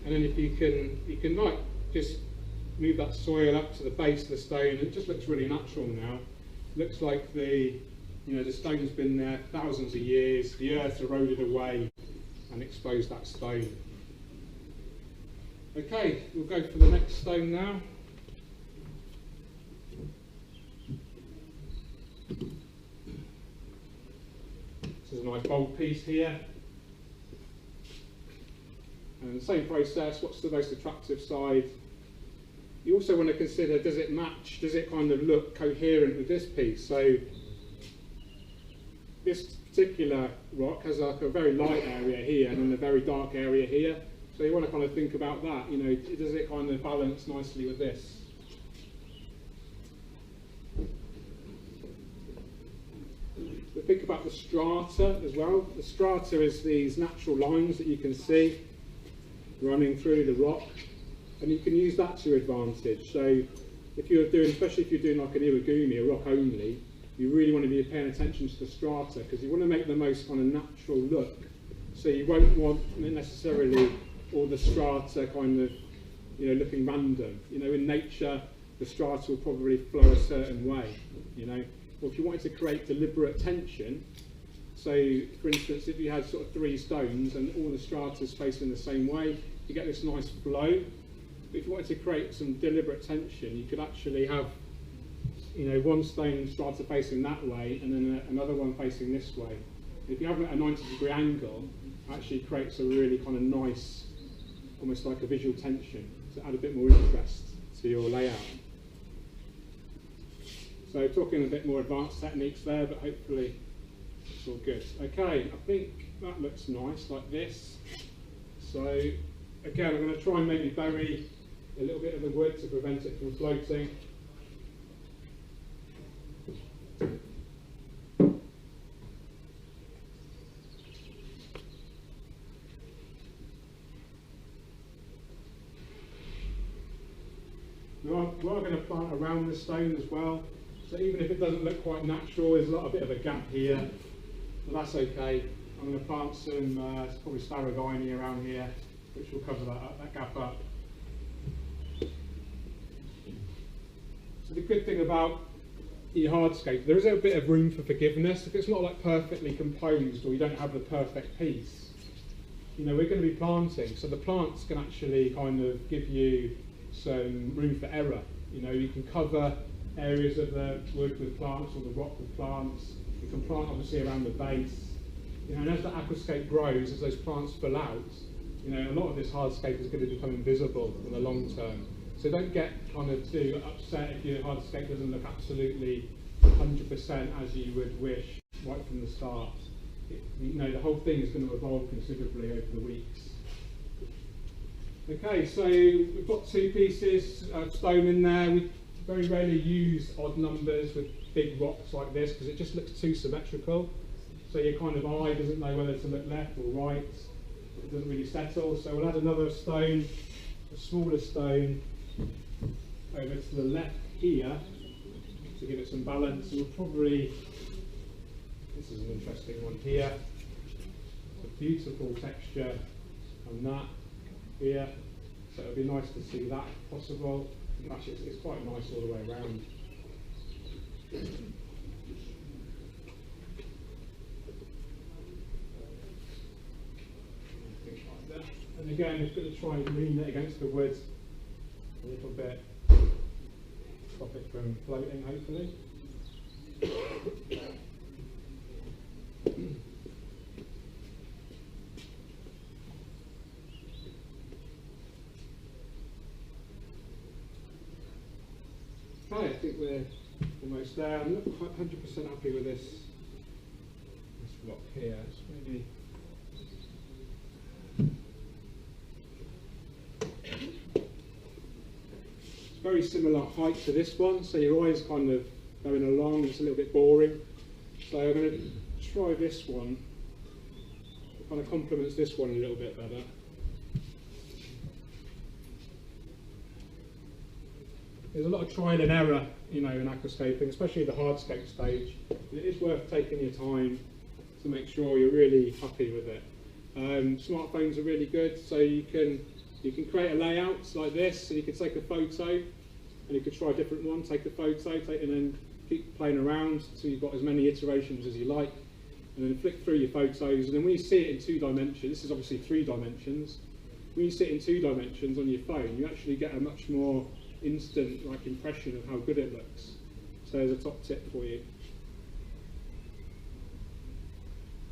[SPEAKER 3] And then if you can like just move that soil up to the base of the stone, it just looks really natural now. Looks like the stone's been there thousands of years, the earth eroded away and exposed that stone. Okay, we'll go for the next stone now. This is a nice bold piece here. And the same process, what's the most attractive side? You also want to consider, does it match, does it kind of look coherent with this piece? So this particular rock has like a very light area here and then a very dark area here. So you want to kind of think about that, you know, does it kind of balance nicely with this? We think about the strata as well. The strata is these natural lines that you can see running through the rock, and you can use that to your advantage. So if you're doing, especially if you're doing like an irigumi, a rock only, you really want to be paying attention to the strata because you want to make the most kind of natural look. So you won't want necessarily all the strata kind of, you know, looking random. You know, in nature, the strata will probably flow a certain way, you know. Or if you wanted to create deliberate tension, so for instance, if you had sort of 3 stones and all the strata facing the same way, you get this nice flow. But if you wanted to create some deliberate tension, you could actually have, you know, one stone strata facing that way and then another one facing this way. If you have it at a 90-degree angle, it actually creates a really kind of nice, almost like a visual tension to add a bit more interest to your layout. So talking a bit more advanced techniques there, but hopefully it's all good. Okay, I think that looks nice like this. So again, I'm going to try and maybe bury a little bit of the wood to prevent it from floating. We are going to plant around the stone as well. So even if it doesn't look quite natural, there's a bit of a gap here, but that's okay. I'm going to plant some probably Sparrowvine around here, which will cover that gap up. So the good thing about your hardscape, there is a bit of room for forgiveness. If it's not like perfectly composed or you don't have the perfect piece, you know, we're going to be planting, so the plants can actually kind of give you some room for error. You know, you can cover areas of the wood with plants or the rock with plants. You can plant obviously around the base. You know, and as the aquascape grows, as those plants fill out, you know, a lot of this hardscape is going to become invisible in the long term. So don't get kind of too upset if your hardscape doesn't look absolutely 100% as you would wish right from the start. You know, the whole thing is going to evolve considerably over the weeks. Okay, so we've got two pieces of stone in there. We very rarely use odd numbers with big rocks like this because it just looks too symmetrical. So your kind of eye doesn't know whether to look left or right. It doesn't really settle. So we'll add another stone, a smaller stone, over to the left here to give it some balance. And we'll probably, this is an interesting one here, it's a beautiful texture on that here, so it would be nice to see that if possible. Actually, it's quite nice all the way around. Like that. And again, we've got to try and lean it against the wood a little bit, stop it from floating, hopefully. Okay, I think we're almost there. I'm not quite 100% happy with this block here. It's maybe very similar height to this one, so your eye's kind of going along, it's a little bit boring. So I'm going to try this one. It kind of complements this one a little bit better. There's a lot of trial and error, you know, in aquascaping, especially the hardscape stage. It is worth taking your time to make sure you're really happy with it. Smartphones are really good, so you can create a layout like this, so you can take a photo, and you could try a different one, take a photo, and then keep playing around until you've got as many iterations as you like, and then flick through your photos, and then when you see it in 2 dimensions, this is obviously 3 dimensions, when you see it in 2 dimensions on your phone, you actually get a much more instant impression of how good it looks. So there's a top tip for you.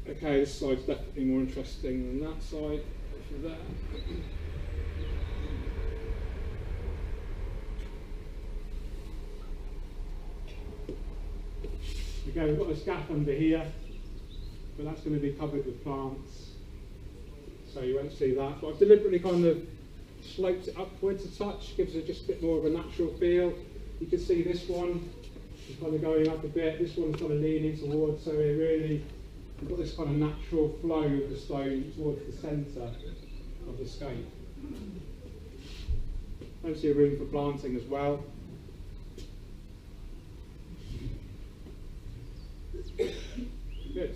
[SPEAKER 3] Okay, this side's definitely more interesting than that side. For that. Okay, we've got this gap under here, but that's going to be covered with plants, so you won't see that. But I've deliberately kind of sloped it upwards a touch, gives it just a bit more of a natural feel. You can see this one is kind of going up a bit, this one's kind of leaning towards, so we've got this kind of natural flow of the stone towards the centre of the scape. Plenty of room for planting as well. Good.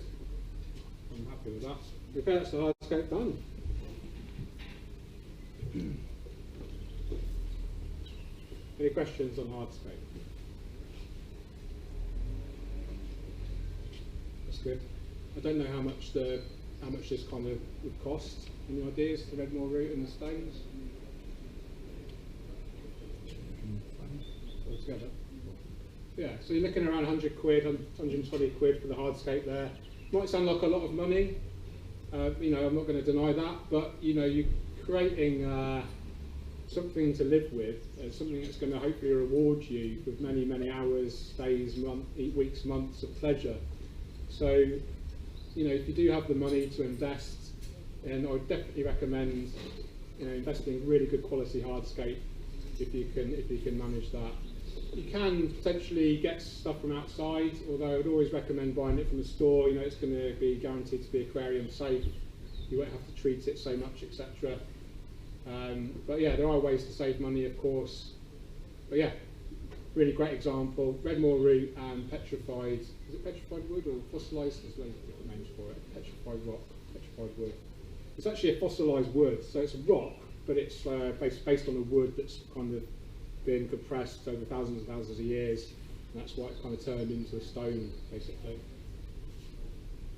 [SPEAKER 3] I'm happy with that. Okay, that's the hardscape done. Any questions on hardscape? That's good. I don't know how much this kind of would cost. Any ideas? The Redmore route and the stones? Altogether. Yeah, so you're looking around 100 quid, 120 quid for the hardscape there. Might sound like a lot of money. You know, I'm not going to deny that, but you know, you're creating something to live with, something that's going to hopefully reward you with many, many hours, days, weeks, months of pleasure. So, you know, if you do have the money to invest, then I would definitely recommend, you know, investing in really good quality hardscape if you can manage that. You can potentially get stuff from outside, although I would always recommend buying it from the store. You know, it's going to be guaranteed to be aquarium safe. You won't have to treat it so much, etc. But yeah, there are ways to save money, of course. But yeah, really great example. Redmore root and petrified, is it petrified wood or fossilised? There's loads of different names for it. Petrified rock, petrified wood. It's actually a fossilised wood, so it's a rock, but it's based on a wood that's kind of been compressed over thousands and thousands of years, and that's why it kind of turned into a stone, basically.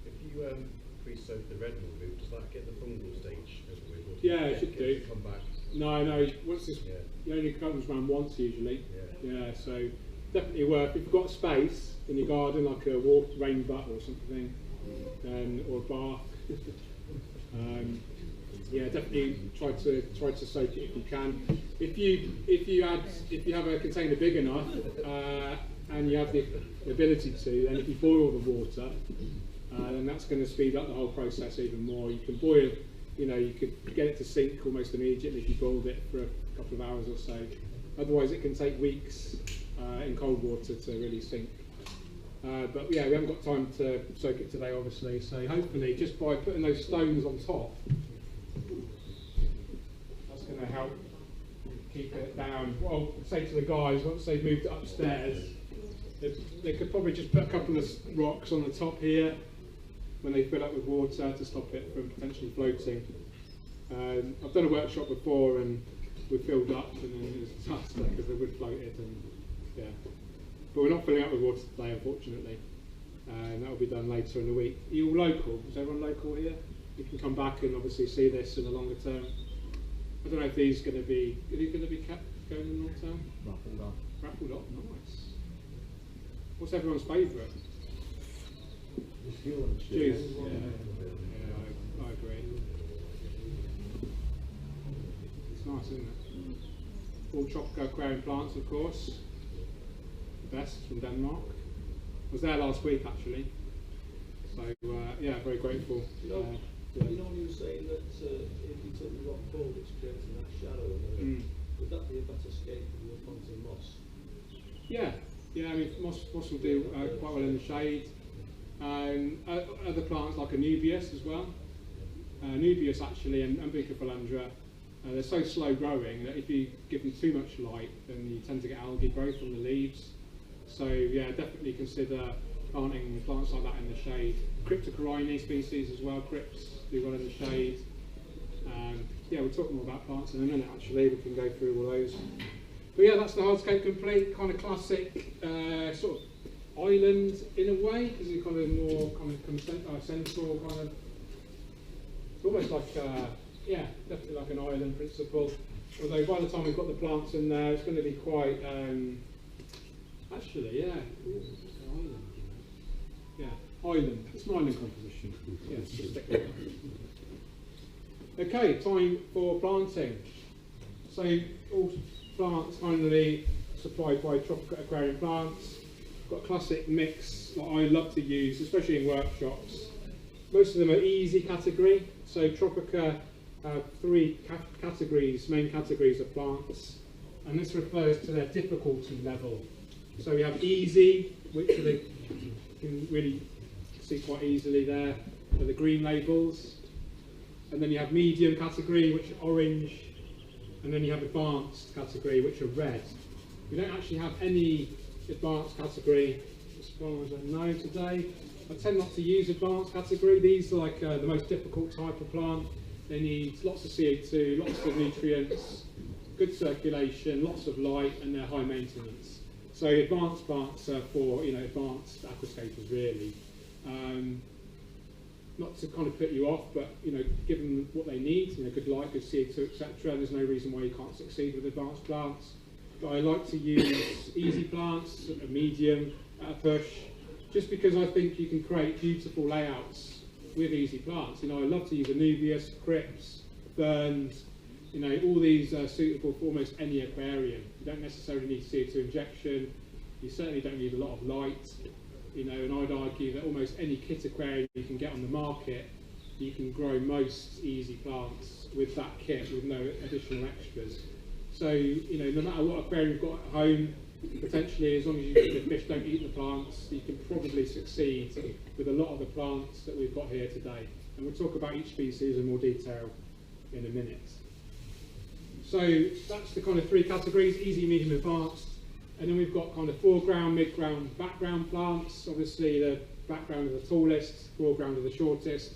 [SPEAKER 4] If you pre-soak the Redmore root, does that get the fungal stage over with?
[SPEAKER 3] Yeah, it should do.
[SPEAKER 4] Come back.
[SPEAKER 3] No, once it's, it only comes around once usually. Yeah, so definitely worth. If you've got space in your garden, like a rain butt or something, or a bath, yeah, definitely try to soak it if you can. If you have a container big enough and you have the ability to, then if you boil the water, then that's going to speed up the whole process even more. You can boil. You could get it to sink almost immediately if you boiled it for a couple of hours or so. Otherwise, it can take weeks in cold water to really sink. But yeah, we haven't got time to soak it today, obviously. So hopefully, just by putting those stones on top, that's going to help keep it down. What I'll say to the guys, once they've moved it upstairs, they could probably just put a couple of rocks on the top here when they fill up with water to stop it from potentially floating. I've done a workshop before and we filled up and then it was a disaster because the wood floated and yeah. But we're not filling up with water today, unfortunately. And that will be done later in the week. Are you all local? Is everyone local here? You can come back and obviously see this in the longer term. I don't know if these are going to be kept going in the long term?
[SPEAKER 1] Raffled off.
[SPEAKER 3] Raffled off, nice. What's everyone's favourite? Juice. Yeah, I agree. It's nice, isn't it? All tropical aquarium plants, of course. The best from Denmark. I was there last week actually. So yeah, very grateful.
[SPEAKER 5] You know you were saying that if you took the rock forward, it's creating that shadow. Would that be a better scape than your planting moss?
[SPEAKER 3] Yeah, I mean moss will do quite well in the shade. Other plants like Anubias as well. Anubias actually and Ambicophilandra, they're so slow growing that if you give them too much light, then you tend to get algae growth on the leaves. So yeah, definitely consider planting plants like that in the shade. Cryptocorini species as well, crypts do well in the shade. Yeah, we'll talk more about plants in a minute actually, we can go through all those. But yeah, that's the hardscape complete, kind of classic sort of island in a way, because it's kind of more central kind of. It's almost like yeah, definitely like an island principle. Although by the time we've got the plants in there, it's going to be quite actually, yeah. Ooh, island. Yeah, island. It's an island composition. Yeah, just stick with that. Okay, time for planting. So all plants finally supplied by Tropical Aquarium Plants. Got a classic mix that I love to use, especially in workshops. Most of them are easy category. So Tropica have three main categories of plants, and this refers to their difficulty level. So we have easy, which you can really see quite easily there, are the green labels. And then you have medium category, which are orange, and then you have advanced category, which are red. We don't actually have any advanced category as far as I know today. I tend not to use advanced category. These are like the most difficult type of plant. They need lots of CO2, lots of nutrients, good circulation, lots of light, and they're high maintenance. So advanced plants are for advanced aquascapers really. Not to kind of put you off, but give them what they need, good light, good CO2, etc. There's no reason why you can't succeed with advanced plants. But I like to use easy plants, a medium, at a push, just because I think you can create beautiful layouts with easy plants. I love to use Anubias, crypts, ferns. All these are suitable for almost any aquarium. You don't necessarily need CO2 injection. You certainly don't need a lot of light. And I'd argue that almost any kit aquarium you can get on the market, you can grow most easy plants with that kit with no additional extras. So, no matter what aquarium you've got at home, potentially as long as the fish don't eat the plants, you can probably succeed with a lot of the plants that we've got here today. And we'll talk about each species in more detail in a minute. So that's the kind of three categories, easy, medium, advanced. And then we've got kind of foreground, mid-ground, background plants. Obviously the background are the tallest, foreground are the shortest.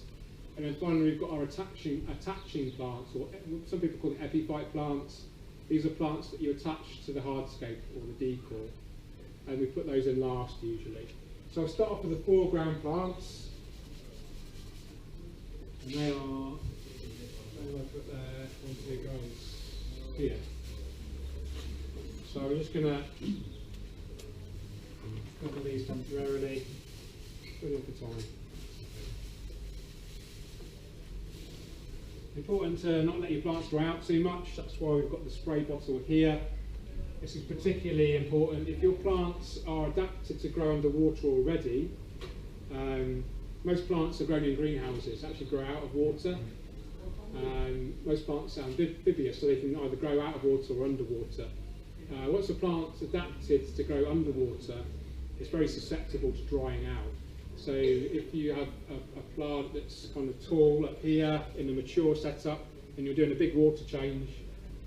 [SPEAKER 3] And then finally we've got our attaching plants, or some people call it epiphyte plants. These are plants that you attach to the hardscape or the decor. And we put those in last usually. So I'll start off with the foreground plants. And they are, where do I put their onto the grounds? Here. So I'm just going to cover these temporarily, put it for time. Important to not let your plants dry out too much, that's why we've got the spray bottle here. This is particularly important if your plants are adapted to grow underwater already. Most plants are grown in greenhouses, actually grow out of water. Most plants are amphibious, so they can either grow out of water or underwater. Once a plant's adapted to grow underwater, it's very susceptible to drying out. So if you have a plant that's kind of tall up here in a mature setup and you're doing a big water change,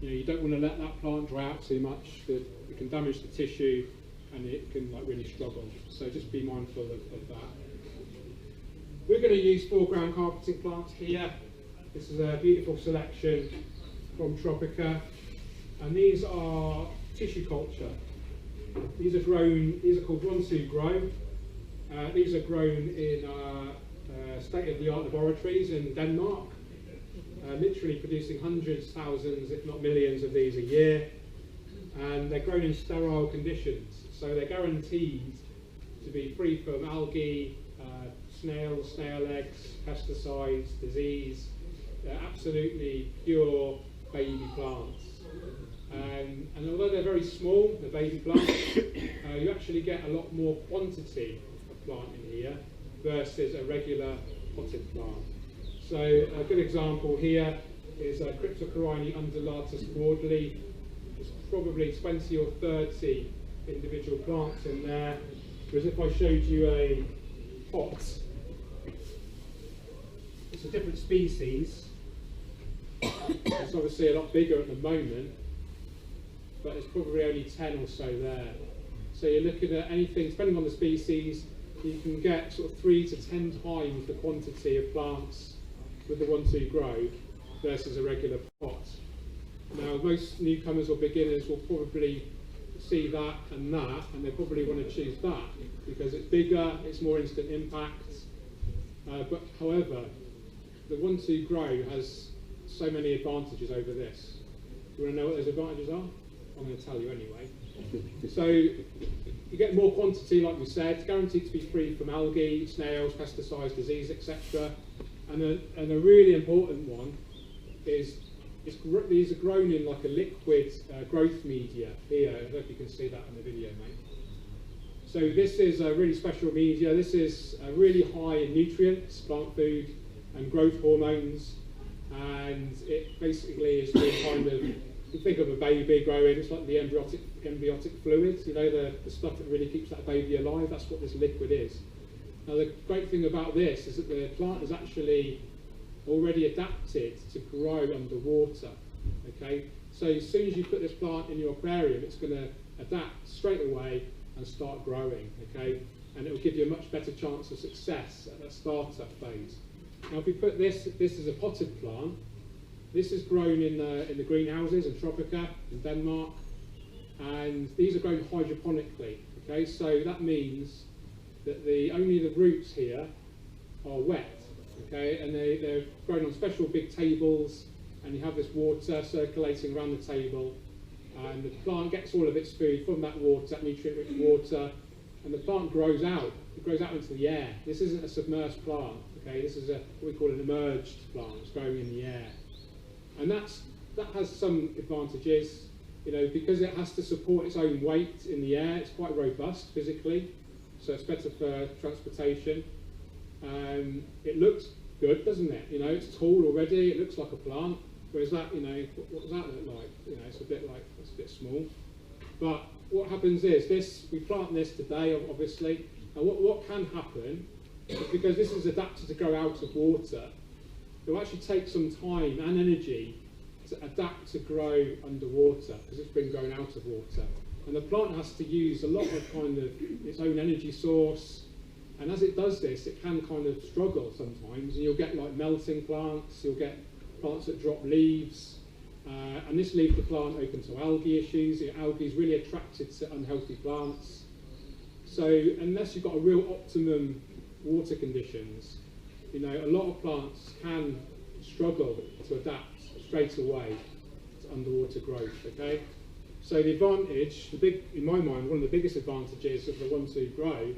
[SPEAKER 3] you don't want to let that plant dry out too much. It can damage the tissue and it can really struggle. So just be mindful of that. We're going to use foreground carpeting plants here. This is a beautiful selection from Tropica, and these are tissue culture. These are called 1-2 grow. These are grown in state-of-the-art laboratories in Denmark, literally producing hundreds, thousands, if not millions of these a year. And they're grown in sterile conditions, so they're guaranteed to be free from algae, snails, snail eggs, pesticides, disease. They're absolutely pure baby plants. And although they're very small, the baby plants, you actually get a lot more quantity of plant in here versus a regular potted plant. So a good example here is Cryptocorini undulatus broadleaf. There's probably 20 or 30 individual plants in there. Whereas if I showed you a pot, it's a different species. It's obviously a lot bigger at the moment, but there's probably only 10 or so there. So you're looking at anything, depending on the species, you can get sort of 3 to 10 times the quantity of plants with the 1-2 grow versus a regular pot. Now most newcomers or beginners will probably see that, and they probably want to choose that because it's bigger, it's more instant impact. But however, the 1-2 grow has so many advantages over this. You want to know what those advantages are? I'm going to tell you anyway. So you get more quantity, like we said, guaranteed to be free from algae, snails, pesticides, disease, etc. And a really important one is these are grown in like a liquid growth media here. I don't know if you can see that in the video, mate. So this is a really special media. This is really high in nutrients, plant food, and growth hormones. And it basically is the kind of, you think of a baby growing, it's like the embryotic fluid, the stuff that really keeps that baby alive. That's what this liquid is. Now the great thing about this is that the plant is actually already adapted to grow underwater. Okay, so as soon as you put this plant in your aquarium, it's going to adapt straight away and start growing. Okay, and it will give you a much better chance of success at that startup phase. Now if we put this is a potted plant. This is grown in the greenhouses in Tropica in Denmark, and these are grown hydroponically. Okay, so that means that only the roots here are wet. Okay, and they're grown on special big tables, and you have this water circulating around the table, and the plant gets all of its food from that water, that nutrient-rich water, and the plant grows out. It grows out into the air. This isn't a submerged plant. Okay, this is what we call an emerged plant. It's growing in the air, and that has some advantages. Because it has to support its own weight in the air. It's quite robust physically, so it's better for transportation. It looks good, doesn't it? It's tall already. It looks like a plant. Whereas that, what does that look like? It's a bit small. But what happens is we plant this today, obviously. And what can happen is because this is adapted to grow out of water, it will actually take some time and energy to adapt to grow underwater because it's been grown out of water. And the plant has to use a lot of kind of its own energy source. And as it does this, it can kind of struggle sometimes. And you'll get like melting plants, you'll get plants that drop leaves. And this leaves the plant open to algae issues. The algae is really attracted to unhealthy plants. So unless you've got a real optimum water conditions, you know, a lot of plants can struggle to adapt straight away to underwater growth, okay? So the advantage, in my mind, one of the biggest advantages of the 1-2 grow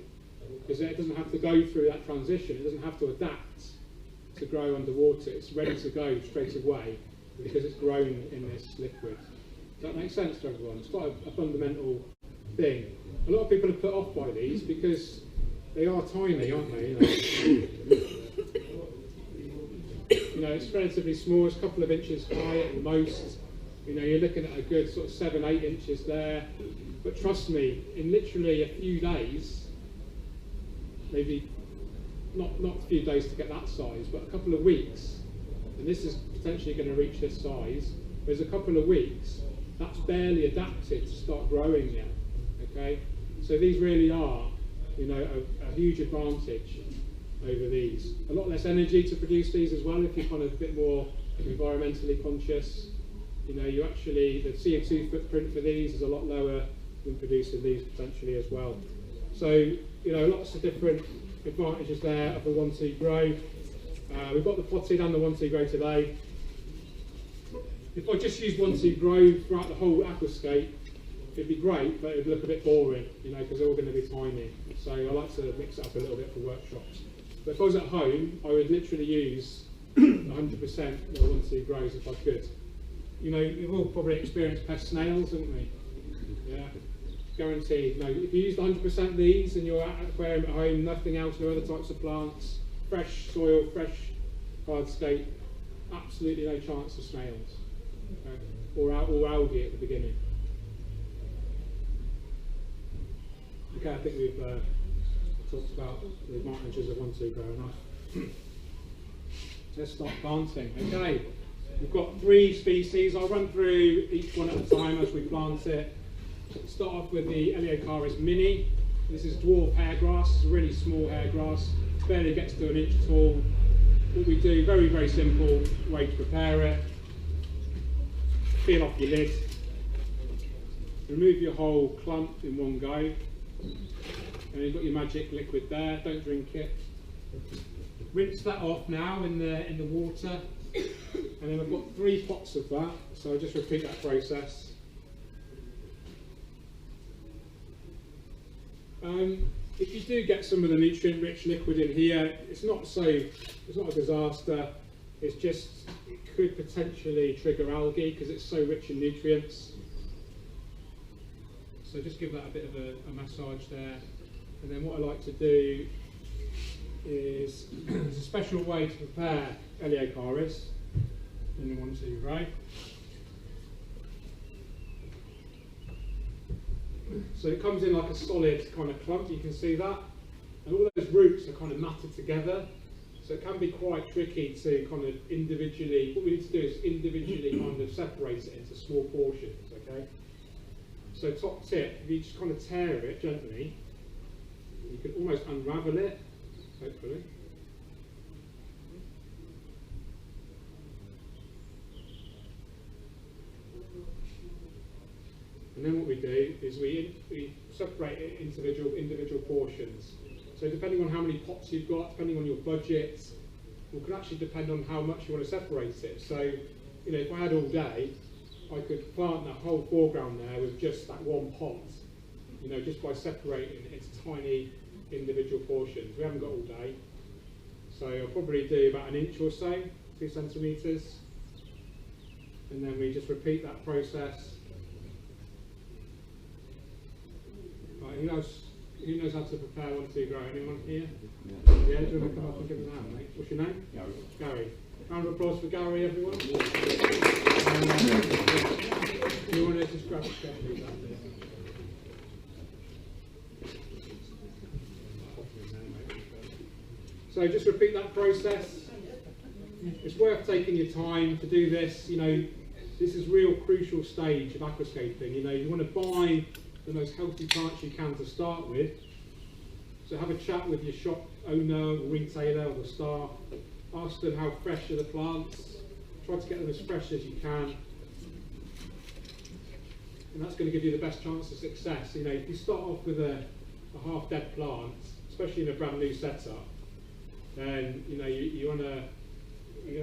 [SPEAKER 3] is that it doesn't have to go through that transition. It doesn't have to adapt to grow underwater. It's ready to go straight away because it's grown in this liquid. Does that make sense to everyone? It's quite a fundamental thing. A lot of people are put off by these because they are tiny, aren't they? You know, it's relatively small. It's a couple of inches high at the most. You know, you're looking at a good sort of 7-8 inches there. But trust me, in literally a few days, maybe not a few days to get that size, but a couple of weeks, and this is potentially going to reach this size. There's a couple of weeks, that's barely adapted to start growing yet. Okay, so these really are, you know, a huge advantage over these. A lot less energy to produce these as well if you're kind of a bit more environmentally conscious. You know, you actually, the CO2 footprint for these is a lot lower than producing these potentially as well. So, you know, lots of different advantages there of the 1-2 grow. We've got the potted and the 1-2 grow today. If I just used 1-2 grow throughout the whole aquascape, it'd be great, but it'd look a bit boring, you know, because they're all going to be tiny. So I like to mix it up a little bit for workshops. But if I was at home, I would literally use 100% of the 1-2 grows if I could. You know, we've all probably experienced pest snails, haven't we? Yeah, guaranteed. No, if you used 100% of these in your aquarium at home, nothing else, no other types of plants, fresh soil, fresh hardscape, absolutely no chance of snails. Okay? Or algae at the beginning. Okay, I think we've talked about the advantages of 1-2 grow enough. Let's start planting. Okay, we've got 3 species. I'll run through each one at a time as we plant it. Start off with the Eleocharis mini. This is dwarf hairgrass. It's a really small hairgrass. Barely gets to 1 inch tall. What we do, very, very simple way to prepare it. Peel off your lid. Remove your whole clump in one go. And you've got your magic liquid there. Don't drink it. Rinse that off now in the water. And then I've got 3 pots of that. So I'll just repeat that process. If you do get some of the nutrient-rich liquid in here, it's not a disaster. It's just, it could potentially trigger algae because it's so rich in nutrients. So just give that a bit of a massage there. And then what I like to do is, there's a special way to prepare Eleocharis in the 1-2 grow. So it comes in like a solid kind of clump, you can see that. And all those roots are kind of matted together. So it can be quite tricky to kind of individually, what we need to do is individually kind of separate it into small portions, okay? So top tip, if you just kind of tear it gently, you can almost unravel it, hopefully. And then what we do is we separate it into individual portions. So depending on how many pots you've got, depending on your budget, it can actually depend on how much you want to separate it. So, you know, if I had all day, I could plant that whole foreground there with just that one pot, you know, just by separating it into tiny individual portions. We haven't got all day. So I'll probably do about 1 inch or so, 2 centimetres. And then we just repeat that process. Right, who knows how to prepare 1-2 grow? Anyone here? Yeah, do you want to come up and give us a hand, mate? What's your name? Gary. Gary. Round of applause for Gary, everyone. You want to just grab a chair, please? So just repeat that process. It's worth taking your time to do this. You know, this is a real crucial stage of aquascaping. You know, you want to buy the most healthy plants you can to start with. So have a chat with your shop owner, or retailer, or the staff. Ask them how fresh are the plants. Try to get them as fresh as you can. And that's going to give you the best chance of success. You know, if you start off with a half-dead plant, especially in a brand new setup, then you know you're on a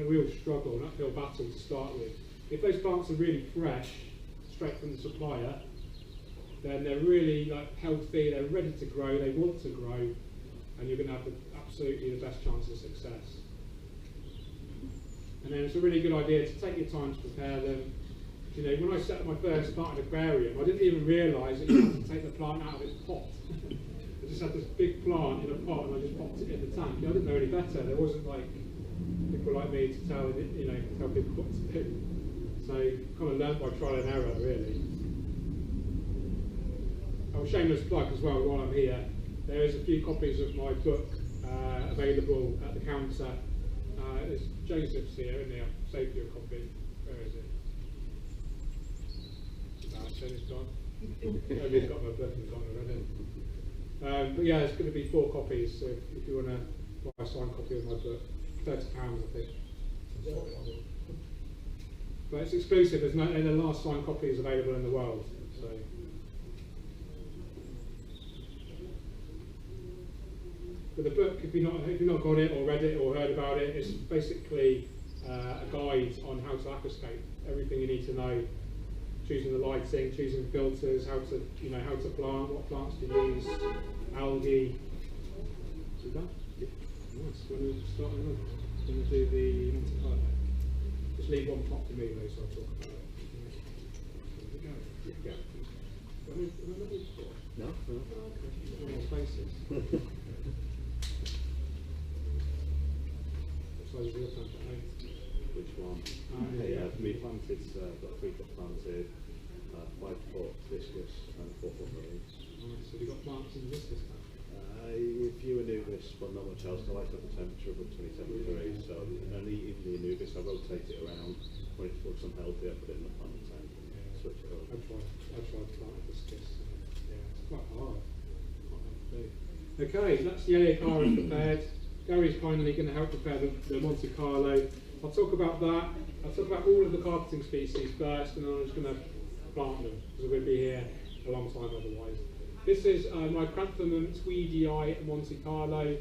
[SPEAKER 3] real struggle, an uphill battle to start with. If those plants are really fresh, straight from the supplier, then they're really like healthy, they're ready to grow, they want to grow, and you're going to have absolutely the best chance of success. And then it's a really good idea to take your time to prepare them. You know, when I set up my first part of the aquarium, I didn't even realise that you had to take the plant out of its pot. I just had this big plant in a pot and I just popped it in the tank. I didn't know any better. There wasn't like people like me to tell people what to do. So kind of learnt by trial and error, really. Oh, shameless plug as well while I'm here. There is a few copies of my book available at the counter. There's Joseph's here, and I'll save you a copy. Where is it? It's gone. Maybe he's got my book and gone already. But yeah, there's going to be 4 copies. So if you want to buy a signed copy of my book, £30 I think. But it's exclusive. There's no, the last signed copy is available in the world. So. But the book, if you've not got it or read it or heard about it, it's basically a guide on how to aquascape. Everything you need to know. Choosing the lighting, choosing filters, how to plant, what plants to use, algae. See that? Yeah. Nice. When we start going to do the multi-colour. Just leave one pot to me though, so I'll talk about it. Yeah.
[SPEAKER 4] No.
[SPEAKER 3] Okay. More spaces. What size is your plant at home?
[SPEAKER 4] Which one?
[SPEAKER 3] Yeah.
[SPEAKER 4] For me, planted, got 3 foot planted, 5 foot viscous, and 4 foot marine.
[SPEAKER 3] Nice. Have you got plants in the viscous tank?
[SPEAKER 4] A few Anubis, but not much else. I like to have the temperature of 27 degrees, so and even the Anubis, I rotate it around. When it looks unhealthy, I put it in the plant tank and switch it over.
[SPEAKER 3] I've tried plant viscous. Yeah, it's quite hard. Okay, that's the aquarium prepared. Gary's kindly going to help prepare the Monte Carlo. I'll talk about that. I'll talk about all of the carpeting species first, and then I'm just going to plant them, because we'll be here a long time otherwise. This is my Chrysanthemum Tweedii Monte Carlo.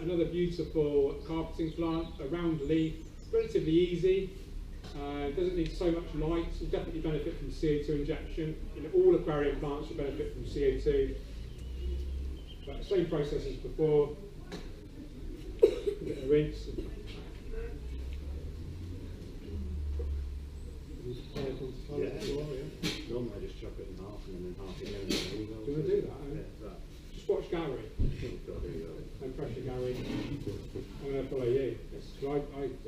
[SPEAKER 3] Another beautiful carpeting plant, a round leaf, relatively easy. Doesn't need so much light. Will definitely benefit from CO2 injection. All aquarium plants will benefit from CO2. But the same process as before. Get a rinse.
[SPEAKER 4] Yeah. Normally I just chop it in half and then in half again.
[SPEAKER 3] Do you want to do that?
[SPEAKER 4] Yeah, that.
[SPEAKER 3] Just watch Gary. And pressure Gary. I'm going to follow you. I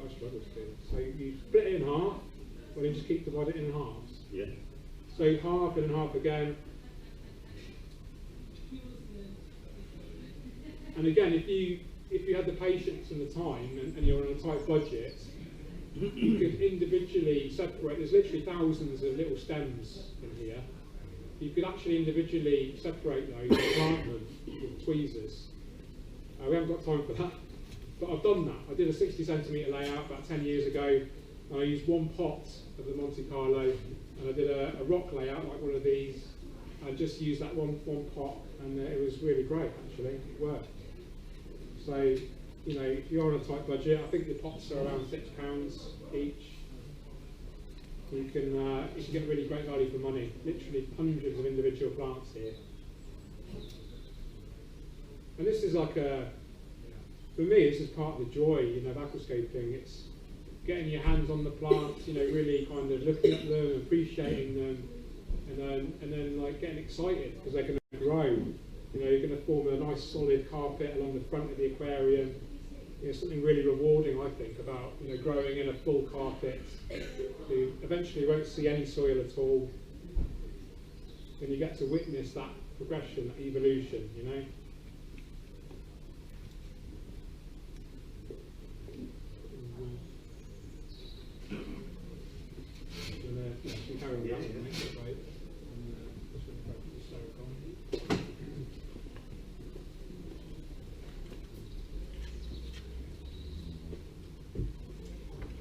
[SPEAKER 3] struggle to do it. So you split it in half, or then just keep dividing it in halves.
[SPEAKER 4] Yeah.
[SPEAKER 3] So half and then half again. And again, if you had the patience and the time and you're on a tight budget, you could individually separate. There's literally thousands of little stems in here. You could actually individually separate those and plant them with tweezers. We haven't got time for that, but I've done that. I did a 60cm layout about 10 years ago, and I used 1 pot of the Monte Carlo, and I did a rock layout like one of these, and just used that one pot, and it was really great actually. It worked. So, you know, if you're on a tight budget, I think the pots are around £6 each. You can get really great value for money. Literally hundreds of individual plants here. And this is like for me, this is part of the joy, you know, of aquascaping. It's getting your hands on the plants, you know, really kind of looking at them, appreciating them, and then like getting excited because they're going to grow. You know, you're going to form a nice solid carpet along the front of the aquarium. You know, something really rewarding, I think, about, you know, growing in a full carpet. You eventually won't see any soil at all, and you get to witness that progression, that evolution, you know.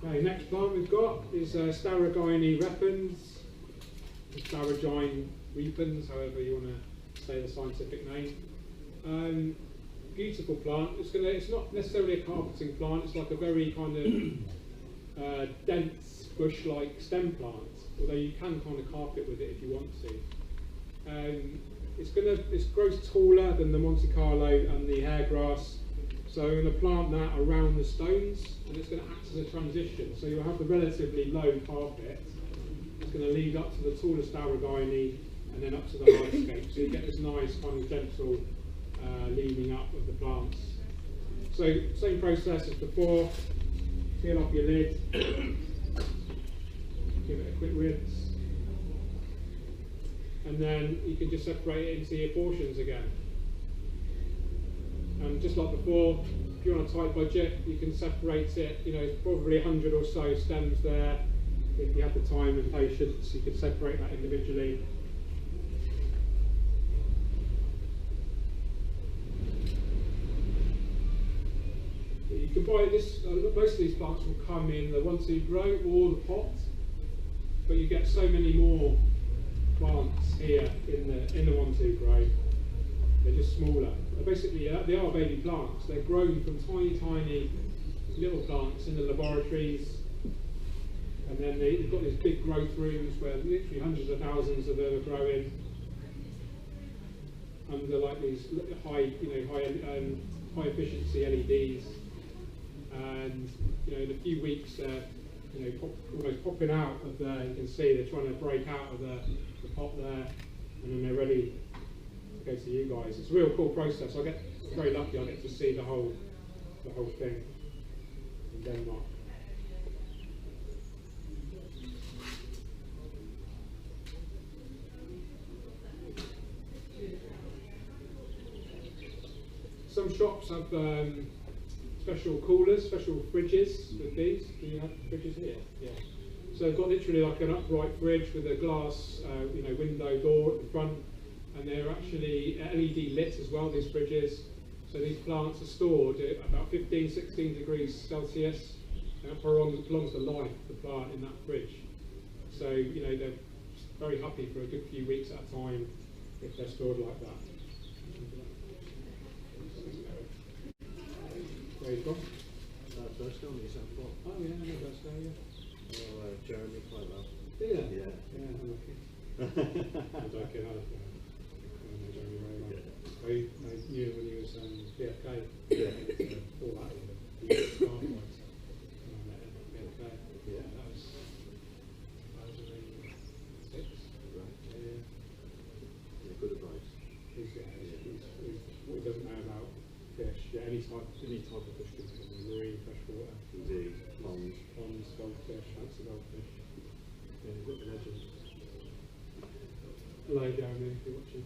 [SPEAKER 3] Okay, next plant we've got is Staragine repens, Staragine repens, however you want to say the scientific name. Beautiful plant. It's not necessarily a carpeting plant. It's like a very kind of dense bush-like stem plant. Although you can kind of carpet with it if you want to. It grows taller than the Monte Carlo and the hairgrass. So I'm going to plant that around the stones, and it's going to act as a transition. So you'll have the relatively low carpet. It's going to lead up to the taller Staragine and then up to the hardscape. So you get this nice kind of gentle leaning up of the plants. So same process as before. Peel off your lid. Give it a quick rinse. And then you can just separate it into your portions again. And just like before, if you're on a tight budget, you can separate it, probably 100 or so stems there. If you have the time and patience, you can separate that individually. You can buy this, most of these plants will come in the 1-2 grow or the pot, but you get so many more plants here in the 1-2 grow. They're just smaller. Basically, they are baby plants. They're grown from tiny, tiny little plants in the laboratories, and then they've got these big growth rooms where literally hundreds of thousands of them are growing under like these high efficiency LEDs. And in a few weeks, almost popping out of there. You can see they're trying to break out of the pot there, and then they're ready to go to you guys. It's a real cool process. I get very lucky. I get to see the whole thing in Denmark. Some shops have special coolers, special fridges with these. Do you have fridges here? Yeah. So they've got literally like an upright fridge with a glass, window door at the front, and they're actually LED lit as well, these fridges. So these plants are stored at about 15, 16 degrees Celsius, and that prolongs the life of the plant in that fridge. So, they're very happy for a good few weeks at a time if they're stored like that. There you go.
[SPEAKER 4] First on yourself, what?
[SPEAKER 3] Oh yeah, I know that's there, yeah.
[SPEAKER 4] Oh, Jeremy quite well.
[SPEAKER 3] Yeah.
[SPEAKER 4] Yeah.
[SPEAKER 3] Yeah, I'm lucky. I'm joking, I know Jeremy very well.
[SPEAKER 4] Yeah.
[SPEAKER 3] I knew when he was PFK.
[SPEAKER 4] Yeah.
[SPEAKER 3] All that in the staff was. I met him at PFK.
[SPEAKER 4] Yeah.
[SPEAKER 3] That was 2006.
[SPEAKER 4] Right.
[SPEAKER 3] Yeah.
[SPEAKER 4] Yeah, good advice.
[SPEAKER 3] He's what he doesn't know about fish, any type of fish can come, marine, freshwater.
[SPEAKER 4] Indeed.
[SPEAKER 3] Ponds, goldfish, fancy goldfish. Yeah, he's got the legend. Hello, Jeremy, if you're watching.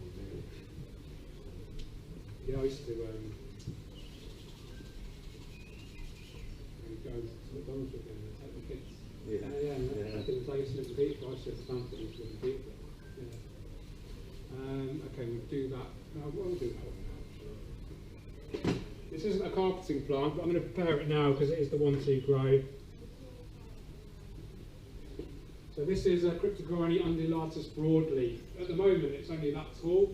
[SPEAKER 3] Yeah, I used to go to McDonald's with him and take the kids.
[SPEAKER 4] Yeah.
[SPEAKER 3] Yeah. Back in the day, Little Pizza, I used to have Stanford and Little Pizza. Yeah. Okay, we'll do that. We'll do that one now, actually. This isn't a carpeting plant, but I'm going to prepare it now because it is the 1-2 grow. So this is a Cryptocoryne undulatus broadleaf. At the moment it's only that tall,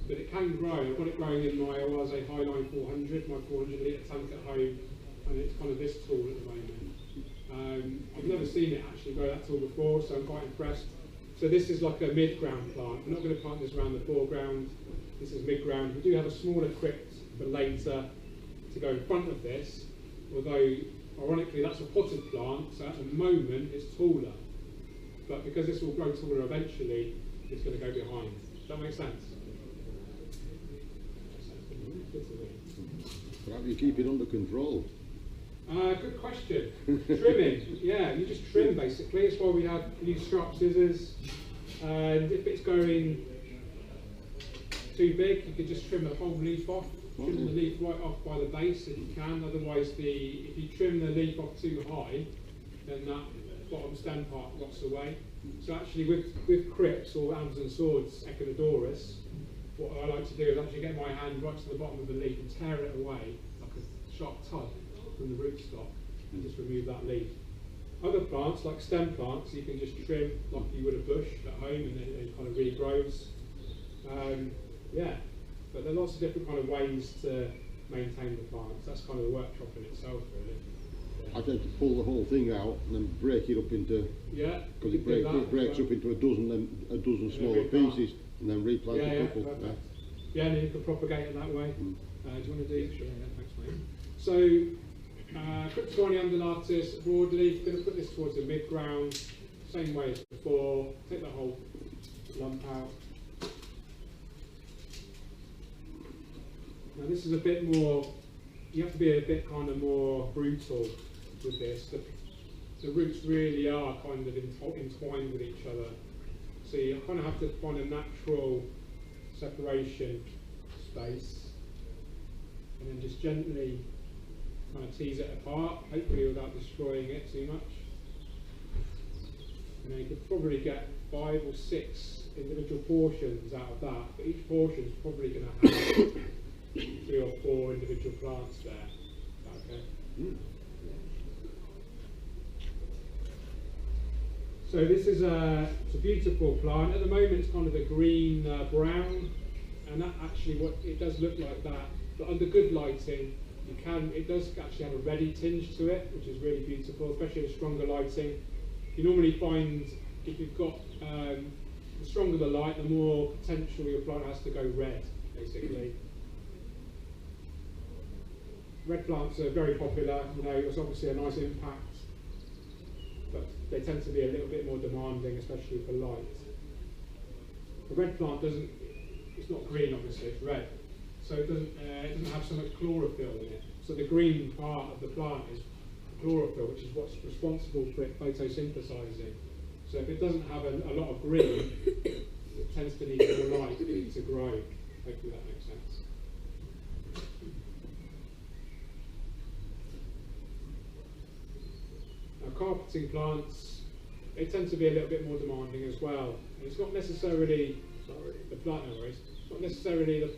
[SPEAKER 3] but it can grow. I've got it growing in my Oase Highline 400, my 400 litre tank at home, and it's kind of this tall at the moment. I've never seen it actually grow that tall before, so I'm quite impressed. So this is like a mid-ground plant. I'm not going to plant this around the foreground. This is mid-ground. We do have a smaller crypt for later to go in front of this, although ironically that's a potted plant, so at the moment it's taller. But because this will grow taller eventually, it's going to go behind. Does that make sense?
[SPEAKER 6] How do you keep it under control?
[SPEAKER 3] Good question. Trimming. Yeah, you just trim basically. It's why we use sharp scissors. And if it's going too big, you could just trim the whole leaf off. Trim the leaf right off by the base if you can. Otherwise, if you trim the leaf off too high, then that bottom stem part rots away. So actually, with crypts or Amazon swords, Echinodoris, what I like to do is actually get my hand right to the bottom of the leaf and tear it away like a sharp tug from the rootstock and just remove that leaf. Other plants, like stem plants, you can just trim like you would a bush at home, and then it kind of regrows. Yeah, but there are lots of different kind of ways to maintain the plants. That's kind of the workshop in itself, really.
[SPEAKER 6] I tend to pull the whole thing out and then break it up into, because it breaks up into a dozen smaller pieces, and then replant a couple.
[SPEAKER 3] Perfect. Yeah, and then you can propagate it that way. Do you want to do? Sure. Yeah, thanks, mate. So, Cryptocoria undulatus broadleaf. Going to put this towards the mid-ground, same way as before. Take the whole lump out. Now this is a bit more. You have to be a bit kind of more brutal with this. The roots really are kind of entwined with each other, so you kind of have to find a natural separation space, and then just gently kind of tease it apart, hopefully without destroying it too much. And then you could probably get 5 or 6 individual portions out of that, but each portion is probably going to have 3 or 4 individual plants there. Okay. So this is it's a beautiful plant. At the moment it's kind of a green brown, and that actually what it does look like that. But under good lighting, it does actually have a reddy tinge to it, which is really beautiful, especially with stronger lighting. You normally find if you've got the stronger the light, the more potential your plant has to go red, basically. Red plants are very popular. You know, it's obviously a nice impact, but they tend to be a little bit more demanding, especially for light. A red plant it's not green obviously, it's red. So it doesn't have so much chlorophyll in it. So the green part of the plant is chlorophyll, which is what's responsible for it photosynthesizing. So if it doesn't have a lot of green, it tends to need more light to grow. Hopefully that makes sense. Now, carpeting plants, they tend to be a little bit more demanding as well. And it's not necessarily, the plant, no worries, it's not necessarily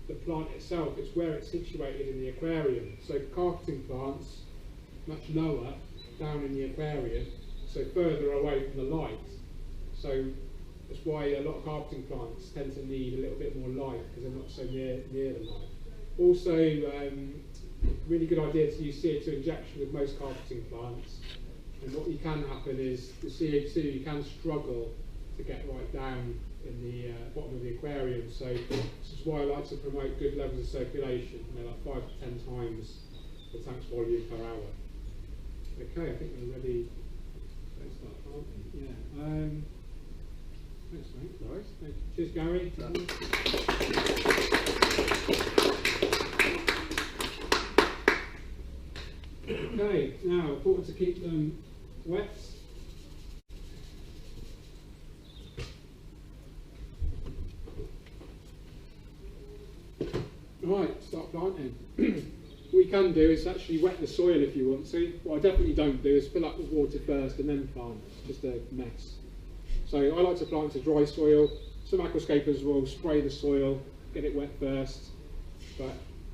[SPEAKER 3] the plant itself, it's where it's situated in the aquarium. So carpeting plants, much lower down in the aquarium, so further away from the light. So that's why a lot of carpeting plants tend to need a little bit more light, because they're not so near the light. Also, really good idea to use CO2 injection with most carpeting plants. And what can happen is the CO2, you can struggle to get right down in the bottom of the aquarium. So this is why I like to promote good levels of circulation, like 5 to 10 times the tank's volume per hour. Okay, I think we're ready. Let's start planting. Yeah. Thanks, mate. Nice. Thank you. Cheers, Gary. Okay, now important to keep them wet. Right, start planting. What you can do is actually wet the soil if you want to. What I definitely don't do is fill up with water first and then plant. It's just a mess. So I like to plant to dry soil. Some aquascapers will spray the soil, get it wet first. But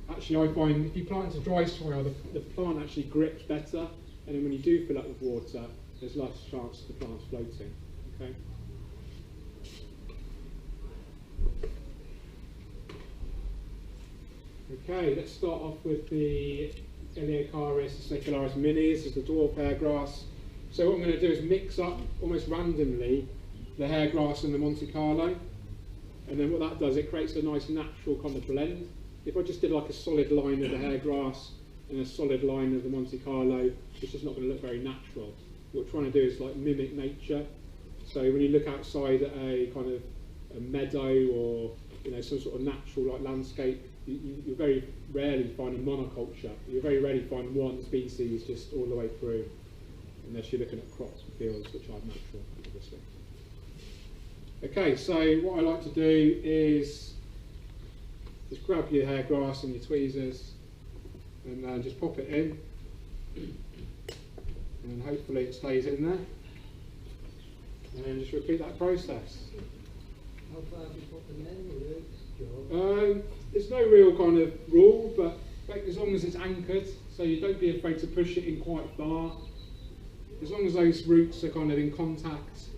[SPEAKER 3] actually I find if you plant into dry soil, the plant actually grips better. And then when you do fill up with water, there's less chance the plant's floating. Okay. Okay, let's start off with the Eleocharis secularis minis, is the dwarf hairgrass. So what I'm going to do is mix up almost randomly the hairgrass and the Monte Carlo, and then what that does, it creates a nice natural kind of blend. If I just did like a solid line of the hairgrass and a solid line of the Monte Carlo, it's just not going to look very natural. What we're trying to do is like mimic nature. So when you look outside at a kind of a meadow or some sort of natural like landscape, you very rarely find a monoculture. You very rarely find one species just all the way through, unless you're looking at crops and fields, which are natural, obviously. Okay, so what I like to do is just grab your hairgrass and your tweezers and then just pop it in, and hopefully it stays in there, and then just repeat that process.
[SPEAKER 5] How far have you put them in with it?
[SPEAKER 3] There's no real kind of rule, but as long as it's anchored, so you don't be afraid to push it in quite far. as long as those roots are kind of in contact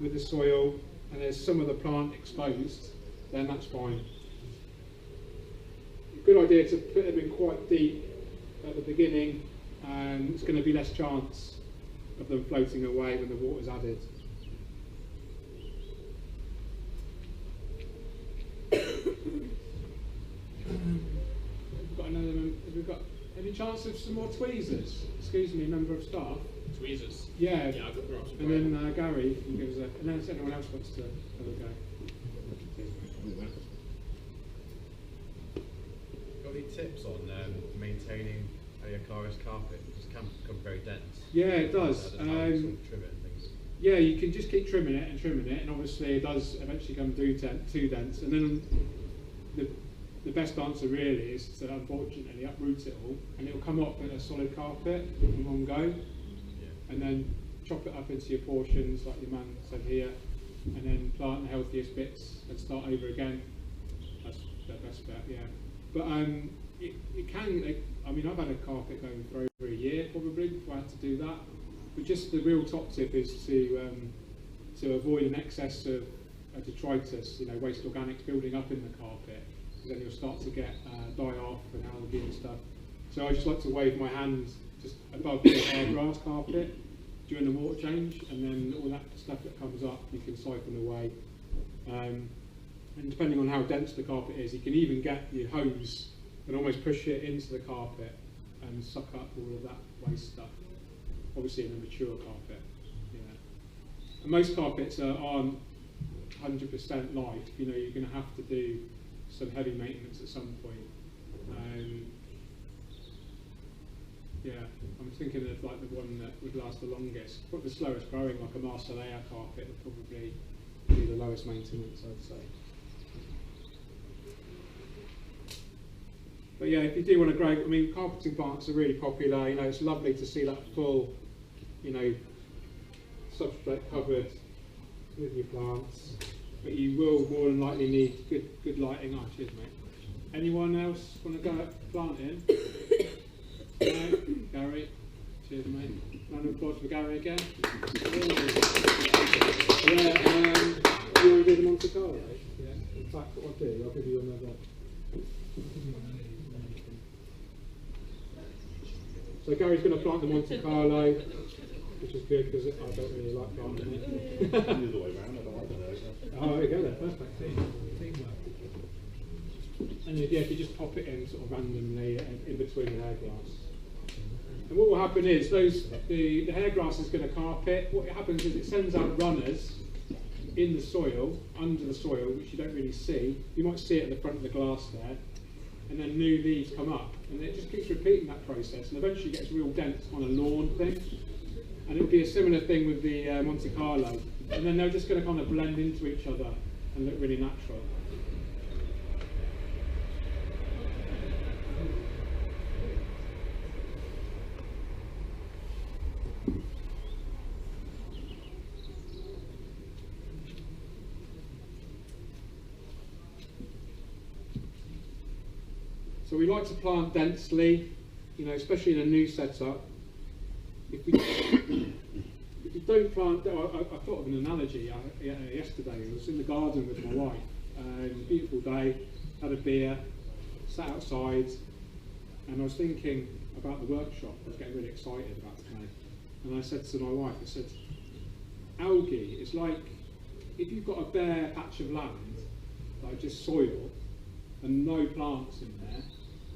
[SPEAKER 3] with the soil and there's some of the plant exposed, then that's fine. A good idea to put them in quite deep at the beginning, and it's going to be less chance of them floating away when the water's added. Have we got any chance of some more tweezers? Excuse me, member of staff.
[SPEAKER 7] Tweezers?
[SPEAKER 3] Yeah,
[SPEAKER 7] yeah, I've got some.
[SPEAKER 3] And then Gary, you can give us a, unless anyone else wants to have a go.
[SPEAKER 7] Got any tips on maintaining a Aquarius carpet? It can become very dense.
[SPEAKER 3] Yeah, it does.
[SPEAKER 7] Trim it and things.
[SPEAKER 3] Yeah, you can just keep trimming it, and obviously it does eventually become too dense. And then the best answer really is to unfortunately uproot it all, and it will come up in a solid carpet in one go.
[SPEAKER 7] Yeah.
[SPEAKER 3] And then chop it up into your portions, like your man said here, and then plant the healthiest bits and start over again. That's the best bet, yeah. But it can, I mean, I've had a carpet going for over a year probably before I had to do that. But just the real top tip is to avoid an excess of detritus, waste organics building up in the carpet, because then you'll start to get die-off and algae and stuff. So I just like to wave my hand just above the grass carpet during the water change, and then all that stuff that comes up you can siphon away. And depending on how dense the carpet is, you can even get your hose and almost push it into the carpet and suck up all of that waste stuff. Obviously in a mature carpet. Yeah. And most carpets aren't 100% life. You're going to have to do some heavy maintenance at some point. Yeah, I'm thinking of like the one that would last the longest, but the slowest growing, like a Masterclass carpet, would probably be the lowest maintenance, I'd say. But yeah, if you do want to grow, I mean, carpeting plants are really popular. It's lovely to see that full, substrate covered with your plants. But you will more than likely need good lighting. Oh, cheers, mate. Anyone else want to go planting? No? Gary? Cheers, mate. Round of applause for Gary again. Yeah, you want to do the Monte Carlo? Yeah. In fact, what I'll do, I'll give you another. So Gary's going to plant the Monte Carlo, which is good because I don't really like planting it.
[SPEAKER 4] The other way around, I don't like that.
[SPEAKER 3] Oh, there you go then, perfect. Teamwork. And yeah, if you just pop it in sort of randomly in between the hair grass. And what will happen is the hair grass is going to carpet. What happens is it sends out runners in the soil, under the soil, which you don't really see. You might see it at the front of the glass there. And then new leaves come up, and it just keeps repeating that process, and eventually gets real dense on a lawn thing. And it'll be a similar thing with the Monte Carlo, and then they're just going to kind of blend into each other and look really natural. So we like to plant densely, especially in a new setup. If you don't plant, I thought of an analogy yesterday. I was in the garden with my wife, beautiful day, had a beer, sat outside, and I was thinking about the workshop. I was getting really excited about today. And I said to my wife, I said, algae is like if you've got a bare patch of land, like just soil, and no plants in there,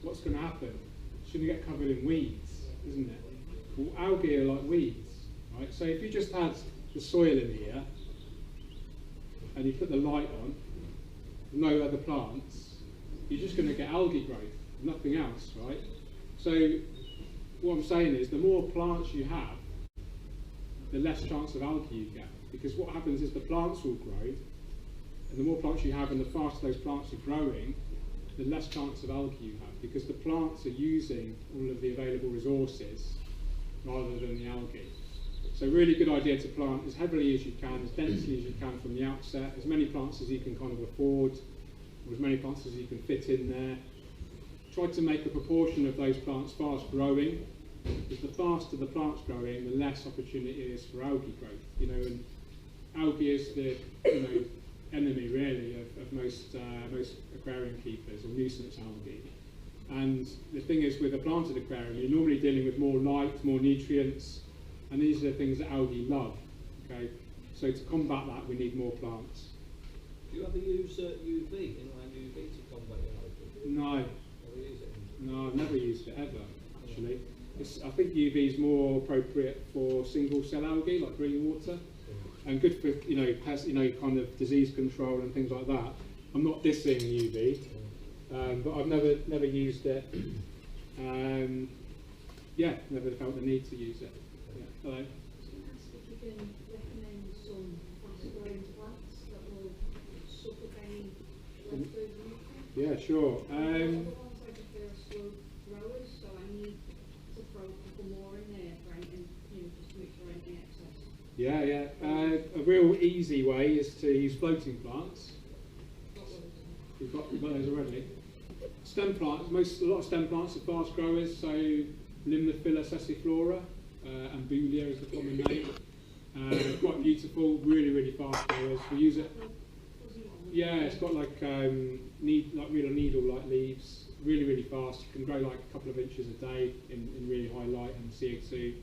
[SPEAKER 3] what's going to happen? It's going to get covered in weeds, isn't it? Well, algae are like weeds, right? So if you just had the soil in here, and you put the light on, no other plants, you're just going to get algae growth, nothing else, right? So what I'm saying is the more plants you have, the less chance of algae you get. Because what happens is the plants will grow, and the more plants you have and the faster those plants are growing, the less chance of algae you have, because the plants are using all of the available resources rather than the algae. So really good idea to plant as heavily as you can, as densely as you can from the outset, as many plants as you can kind of afford, or as many plants as you can fit in there. Try to make a proportion of those plants fast growing, Because the faster the plant's growing, the less opportunity it is for algae growth. You know, and algae is the enemy really of most aquarium keepers, or nuisance algae. And the thing is, with a planted aquarium, you're normally dealing with more light, more nutrients, and these are the things that algae love. Okay, so to combat that, we need more plants.
[SPEAKER 5] Do you ever use UV, inline UV, to combat algae?
[SPEAKER 3] No.
[SPEAKER 5] Never use it?
[SPEAKER 3] No, I've never used it ever, actually. I think UV is more appropriate for single cell algae, like drinking water, and good for pest, kind of disease control and things like that. I'm not dissing UV, but I've never used it. Yeah, never felt the need to use it. Yeah. Hello.
[SPEAKER 8] Can I ask if you can recommend some fast-growing plants that will suck up any leftover nutrients?
[SPEAKER 3] Yeah, sure.
[SPEAKER 8] The ones I prefer are slow growers, so I need to throw a couple more in there for anything, just to make sure anything excess.
[SPEAKER 3] Yeah, yeah. A real easy way is to use floating plants. You've got those already. Stem plants, a lot of stem plants are fast growers, so Limnophila sessiflora, and Bulia is the common name. Quite beautiful, really, really fast growers. We use it. Yeah, it's got like real needle-like leaves, really, really fast. You can grow like a couple of inches a day in really high light and CO2.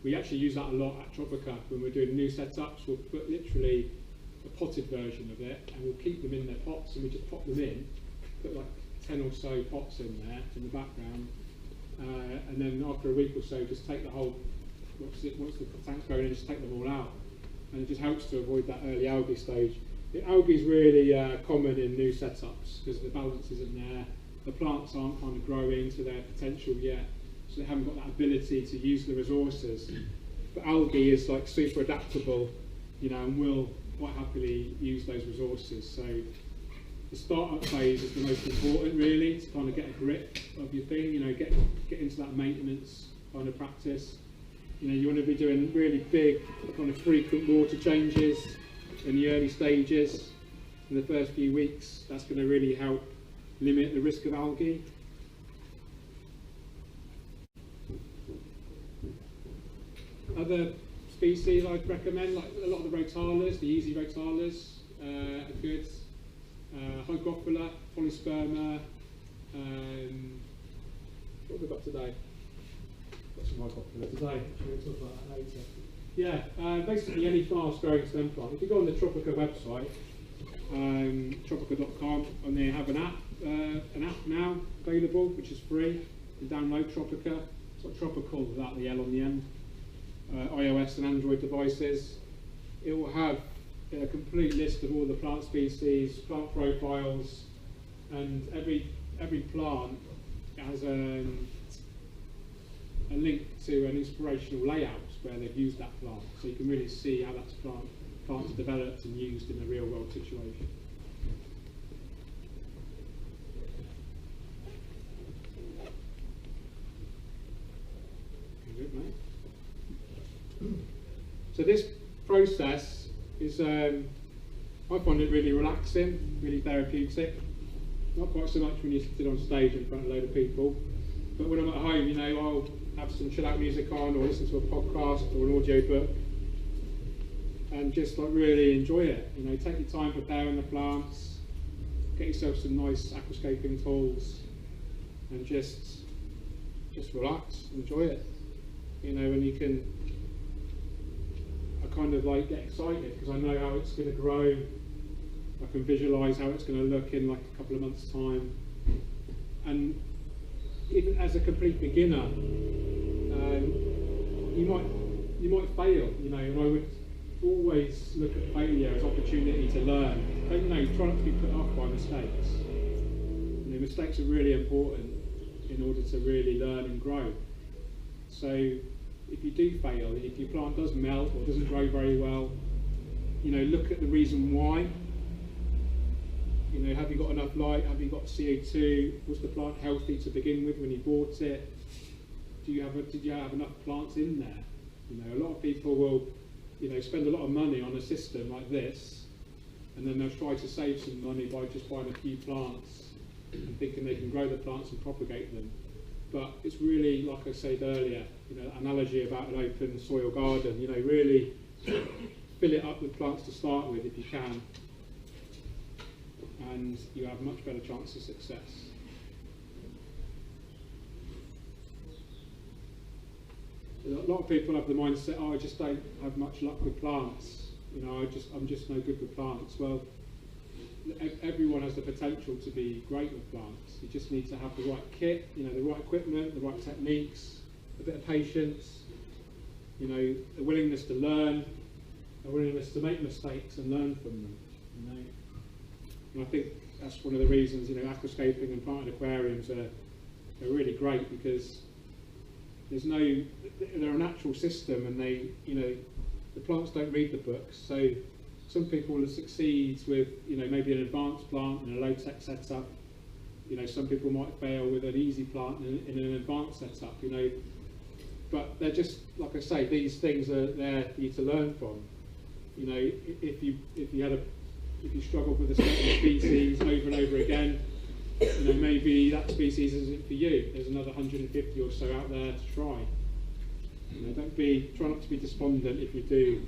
[SPEAKER 3] We actually use that a lot at Tropica when we're doing new setups. We'll put literally a potted version of it, and we'll keep them in their pots, and we just pop them in, put like 10 or so pots in there in the background, and then after a week or so, just take the whole, once the tank's going in, just take them all out, and it just helps to avoid that early algae stage. Algae is really common in new setups because the balance isn't there. The plants aren't kind of growing to their potential yet, so they haven't got that ability to use the resources. But algae is like super adaptable, and will quite happily use those resources. So the startup phase is the most important, really, to kind of get a grip of your thing. Get into that maintenance kind of practice. You want to be doing really big, kind of frequent water changes in the early stages, in the first few weeks. That's going to really help limit the risk of algae. Other species I'd recommend, like a lot of the rotalas, the easy rotalas are good. Hygrophila, polysperma. What have we got today? Got some hygrophila today. We'll talk about that later. Yeah, basically any fast-growing stem plant. If you go on the Tropica website, tropica.com, and they have an app now available, which is free. You can download Tropica. It's like tropical without the L on the end. iOS and Android devices. It will have a complete list of all the plant species, plant profiles, and every plant has a link to an inspirational layout where they've used that plant, so you can really see how that plant's developed and used in a real world situation. Good, mate. So this process is, I find it really relaxing, really therapeutic. Not quite so much when you sit on stage in front of a load of people, but when I'm at home, I'll have some chill out music on, or listen to a podcast or an audio book, and just like really enjoy it. Take your time preparing the plants, get yourself some nice aquascaping tools, and just relax, enjoy it. And you can, I kind of like get excited because I know how it's going to grow. I can visualise how it's going to look in like a couple of months' time. And even as a complete beginner, you might fail, and I would always look at failure as opportunity to learn. Try not to be put off by mistakes. Mistakes are really important in order to really learn and grow. So if you do fail, if your plant does melt or doesn't grow very well, look at the reason why. Have you got enough light? Have you got CO2? Was the plant healthy to begin with when you bought it? Did you have enough plants in there? A lot of people will, spend a lot of money on a system like this, and then they'll try to save some money by just buying a few plants and thinking they can grow the plants and propagate them. but it's really, like I said earlier, you know, analogy about an open soil garden, you know, really fill it up with plants to start with if you can, and you have a much better chance of success. A lot of people have the mindset, oh, I just don't have much luck with plants, you know, I'm just no good with plants. Well, everyone has the potential to be great with plants. You just need to have the right kit, you know, the right equipment, the right techniques, a bit of patience, you know, a willingness to learn, a willingness to make mistakes and learn from them, you know. And I think that's one of the reasons, you know, aquascaping and planted aquariums are really great, because they're a natural system, and they, you know, the plants don't read the books. So some people will succeed with, you know, maybe an advanced plant in a low-tech setup. You know, some people might fail with an easy plant in an advanced setup, you know. But they're just, like I say, these things are there for you to learn from. You know, if you struggle with a certain species over and over again, you know, maybe that species isn't for you. There's another 150 or so out there to try. You know, try not to be despondent if you do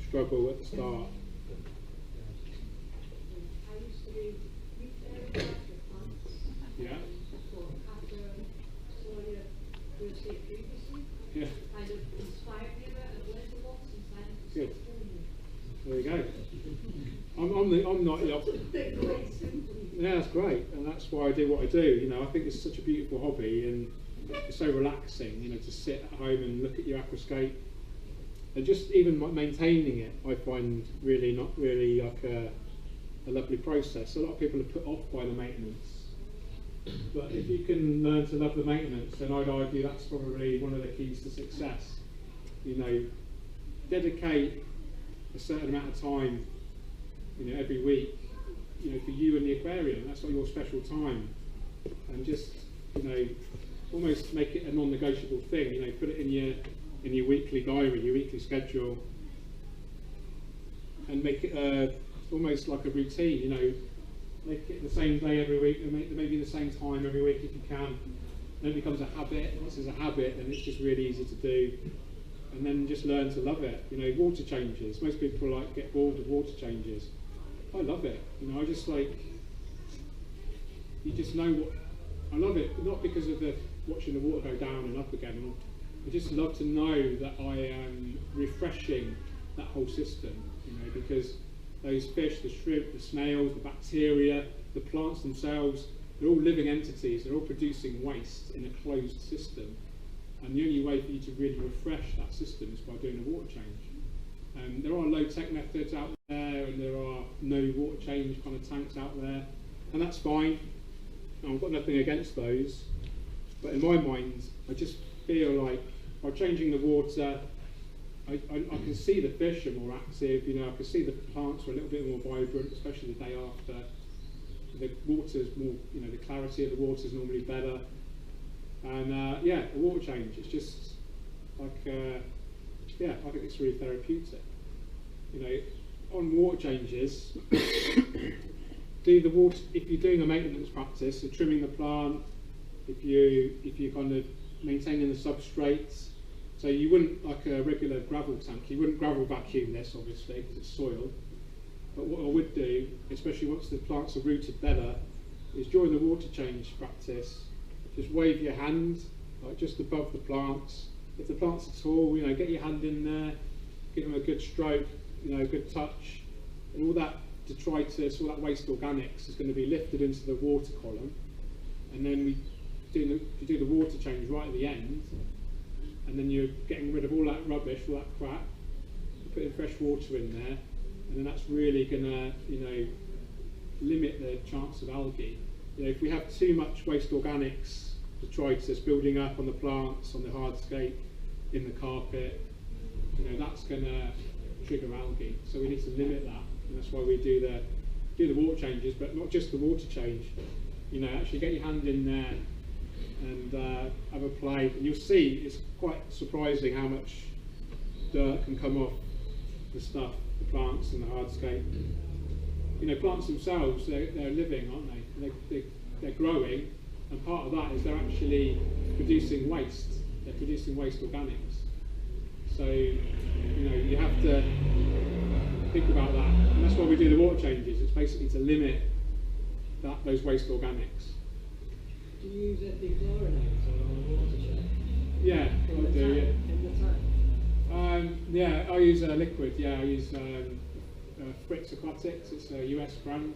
[SPEAKER 3] struggle at the start.
[SPEAKER 8] I used to be very bad with plants.
[SPEAKER 3] Yeah.
[SPEAKER 8] But after saw your first year previously,
[SPEAKER 3] Yeah.
[SPEAKER 8] kind of inspired me a bit. I've learned a lot since then.
[SPEAKER 3] Good. There you go. I'm not the opposite. Yeah, that's great, and that's why I do what I do. You know, I think it's such a beautiful hobby, and it's so relaxing. You know, to sit at home and look at your aquascape, and just even maintaining it, I find not really like a lovely process. A lot of people are put off by the maintenance, but if you can learn to love the maintenance, then I'd argue that's probably one of the keys to success. You know, dedicate a certain amount of time, you know, every week, you know, for you and the aquarium. That's like your special time, and just, you know, almost make it a non-negotiable thing. You know, put it in your weekly diary, your weekly schedule, and make it almost like a routine. You know, make it the same day every week, and maybe the same time every week if you can. Then it becomes a habit. Once it's a habit, then it's just really easy to do. And then just learn to love it. You know, water changes. Most people get bored with water changes. I love it. You know, I just you just know what. I love it, not because of watching the water go down and up again. I just love to know that I am refreshing that whole system. You know, because those fish, the shrimp, the snails, the bacteria, the plants themselves, they're all living entities. They're all producing waste in a closed system. And the only way for you to really refresh that system is by doing a water change. There are low-tech methods out there, and there are no water change kind of tanks out there, and that's fine. I've got nothing against those, but in my mind, I just feel like by changing the water, I can see the fish are more active. You know, I can see the plants are a little bit more vibrant, especially the day after. The water's more, you know, the clarity of the water is normally better. And yeah, the water change, it's just like, yeah, I think it's really therapeutic. You know, on water changes, do the water, if you're doing a maintenance practice, so trimming the plant, if you're kind of maintaining the substrates, so you wouldn't, like a regular gravel tank, you wouldn't gravel vacuum this obviously because it's soil, but what I would do, especially once the plants are rooted better, is during the water change practice, just wave your hand like just above the plants. If the plants are tall, you know, get your hand in there, give them a good stroke, you know, a good touch, and all that to try to, so all that waste organics is going to be lifted into the water column, and then we do the water change right at the end, and then you're getting rid of all that rubbish, all that crap, putting fresh water in there, and then that's really going to, you know, limit the chance of algae. You know, if we have too much waste organics detritus building up on the plants, on the hardscape, in the carpet, you know, that's going to trigger algae. So we need to limit that, and that's why we do the water changes, but not just the water change. You know, actually get your hand in there and have a play, and you'll see it's quite surprising how much dirt can come off the stuff, the plants and the hardscape. You know, plants themselves, they're living, aren't they? They're growing, and part of that is they're actually producing waste. They're producing waste organics. So, you know, you have to think about that, and that's why we do the water changes. It's basically to limit those waste organics.
[SPEAKER 5] Do you use it dechlorinator on a water check?
[SPEAKER 3] Yeah, I do. Yeah.
[SPEAKER 5] In the tank?
[SPEAKER 3] Yeah, I use a liquid. Yeah, I use Fritz Aquatics. It's a US brand.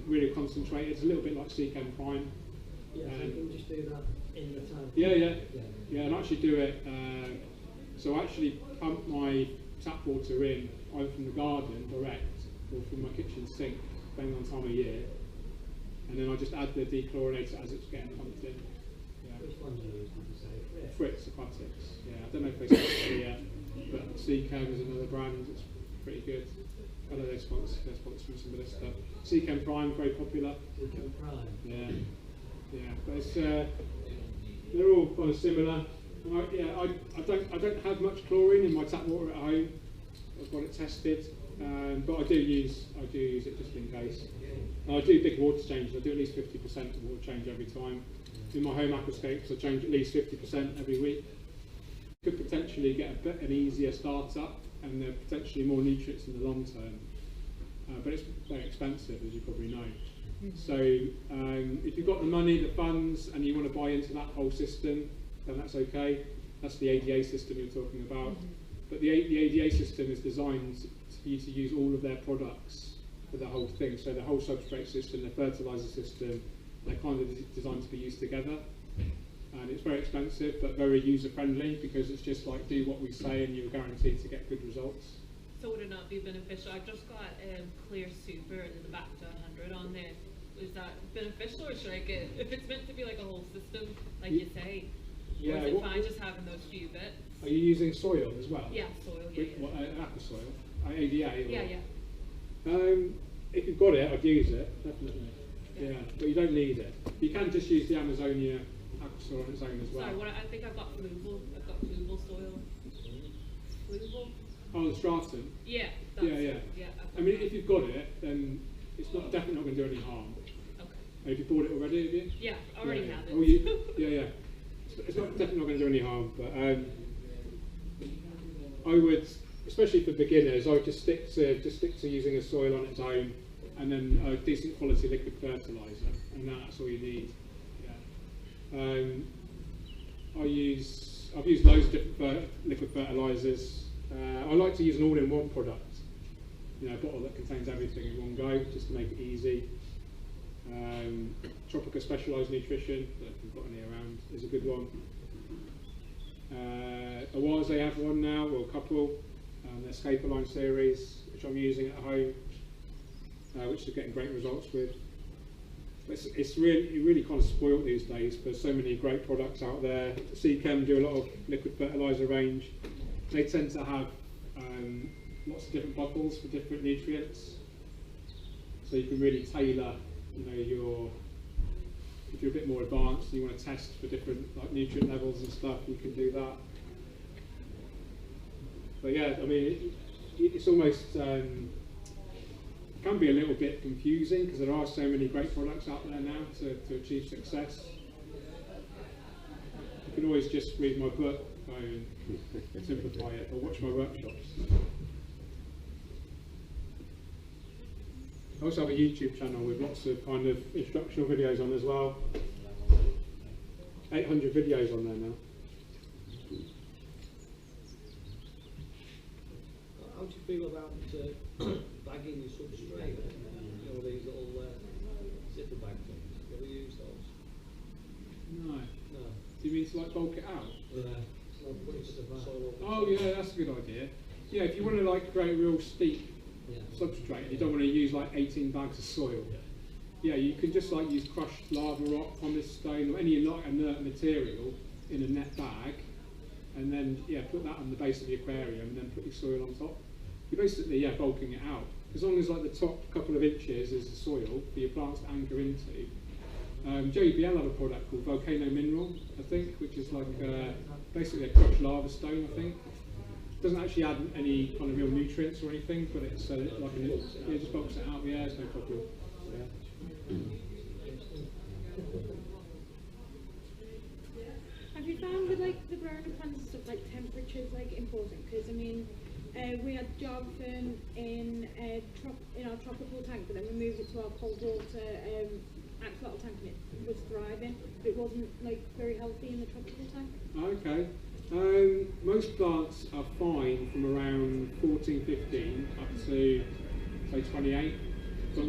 [SPEAKER 3] Really concentrated. It's a little bit like Seachem Prime.
[SPEAKER 5] Yeah, so you can just do that in the tank.
[SPEAKER 3] Yeah, and actually do it. So I actually pump my tap water in either from the garden direct or from my kitchen sink, depending on time of year. And then I just add the dechlorinator as it's getting pumped in. Yeah.
[SPEAKER 5] Which one do you use, did you say?
[SPEAKER 3] Fritz Aquatics. Yeah, I don't know if they sponsor it yet, but Seachem is another brand. It's pretty good. I know they're sponsoring some of this stuff. Seachem Prime, very popular.
[SPEAKER 5] Seachem Prime.
[SPEAKER 3] Yeah, but it's they're all kind of similar. And I don't have much chlorine in my tap water at home. I've got it tested, but I do use it just in case. And I do big water changes. I do at least 50% of water change every time. In my home aquascapes, I change at least 50% every week. Could potentially get an easier start up, and there are potentially more nutrients in the long term. But it's very expensive, as you probably know. So if you've got the money, the funds, and you want to buy into that whole system, then that's okay. That's the ADA system you're talking about. But the ADA system is designed for you to use all of their products for the whole thing. So the whole substrate system, the fertilizer system, they're kind of designed to be used together. And it's very expensive, but very user-friendly, because it's just like, do what we say and you're guaranteed to get good results.
[SPEAKER 9] So would it not be beneficial? I've just got Clear Super and in the back to 100 on there. Is that beneficial, or should I get, if it's meant to be like a whole system, like you say,
[SPEAKER 3] yeah,
[SPEAKER 9] or is it fine just having those few bits?
[SPEAKER 3] Are you using soil as well?
[SPEAKER 9] Yeah, soil, yeah.
[SPEAKER 3] What, aqua soil? ADA? Or?
[SPEAKER 9] Yeah.
[SPEAKER 3] If you've got it, I'd use it, definitely. Yeah, but you don't need it. You can just use the Amazonia aqua soil on its own as well.
[SPEAKER 9] Sorry, I think I've got fluval. I've got fluval soil. Fluval?
[SPEAKER 3] Oh, the stratum?
[SPEAKER 9] Yeah.
[SPEAKER 3] Yeah. I mean, if you've got it, then it's definitely not going to do any harm.
[SPEAKER 9] Okay.
[SPEAKER 3] Have you bought it already, have you?
[SPEAKER 9] Yeah, I already have it.
[SPEAKER 3] Oh, yeah. It's definitely not going to do any harm, but I would, especially for beginners, I would just stick to using a soil on its own, and then a decent quality liquid fertilizer, and that's all you need. Yeah. I've used loads of different liquid fertilizers. I like to use an all-in-one product, you know, a bottle that contains everything in one go, just to make it easy. Tropica Specialised Nutrition, that if you've got any around, is a good one. Awase have one now, or a couple, their Scaper line series, which I'm using at home, which is getting great results with. It's really kind of spoilt these days for so many great products out there. Seachem do a lot of liquid fertiliser range. They tend to have lots of different bottles for different nutrients, so you can really tailor, you know, if you're a bit more advanced and you want to test for different like nutrient levels and stuff, you can do that. But yeah, I mean, it's almost can be a little bit confusing, because there are so many great products out there now to achieve success. You can always just read my book and simplify it, or watch my workshops. I also have a YouTube channel with lots of kind of instructional videos on as well. 800 videos on there now.
[SPEAKER 5] How do you feel about bagging your substrate? You know, these little zipper bag things. Have you ever used those?
[SPEAKER 3] No.
[SPEAKER 5] No.
[SPEAKER 3] Do you mean to like bulk it out?
[SPEAKER 5] Yeah.
[SPEAKER 3] Oh yeah, that's a good idea. Yeah, if you want to like create a real steep substrate, you don't want to use like 18 bags of soil. Yeah, you can just like use crushed lava rock, pumice stone, or any like inert material in a net bag, and then put that on the base of the aquarium, and then put your soil on top. You're basically bulking it out. As long as like the top couple of inches is the soil for your plants to anchor into. JBL have a product called Volcano Mineral, I think, which is like basically a crushed lava stone, I think. It doesn't actually add any kind of real nutrients or anything, but it's like it just bulks it out. Yeah, it's no problem. Yeah.
[SPEAKER 10] found with like the growing of plants and stuff, like temperature's like important? Because I mean, we had Java fern in our tropical tank, but then we moved it to our cold water axolotl tank, and it was thriving, but it wasn't like very healthy in the tropical tank.
[SPEAKER 3] Okay. Most plants are fine from around 14, 15 up to say 28. But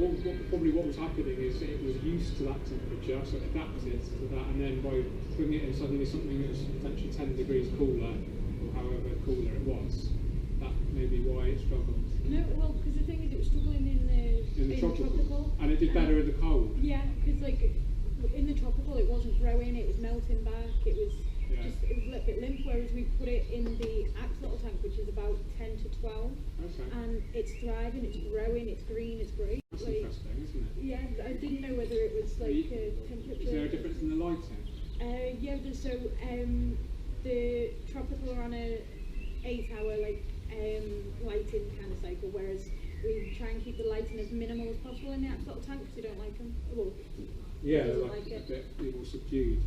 [SPEAKER 3] probably what was happening is it was used to that temperature, so it adapted to that, and then by bringing it in suddenly something that was potentially 10 degrees cooler, or however cooler it was, that may be why it struggled.
[SPEAKER 10] No, well, because the thing is, it was struggling in the tropical.
[SPEAKER 3] And it did better in the cold.
[SPEAKER 10] Yeah, because like in the tropical, it wasn't growing; it was melting back. It was just it was a little bit limp. Whereas we put it in the axolotl tank, which is about 10 to 12, and it's thriving, it's growing, it's green, it's great.
[SPEAKER 3] That's interesting, isn't it?
[SPEAKER 10] Yeah, I didn't know whether it was like temperature.
[SPEAKER 3] Is there a difference in the lighting?
[SPEAKER 10] Yeah, so the tropical are on a 8-hour lighting kind of cycle, whereas we try and keep the lighting as minimal as possible in the axolotl tank because we don't like them. Well,
[SPEAKER 3] yeah, they're like a bit more subdued.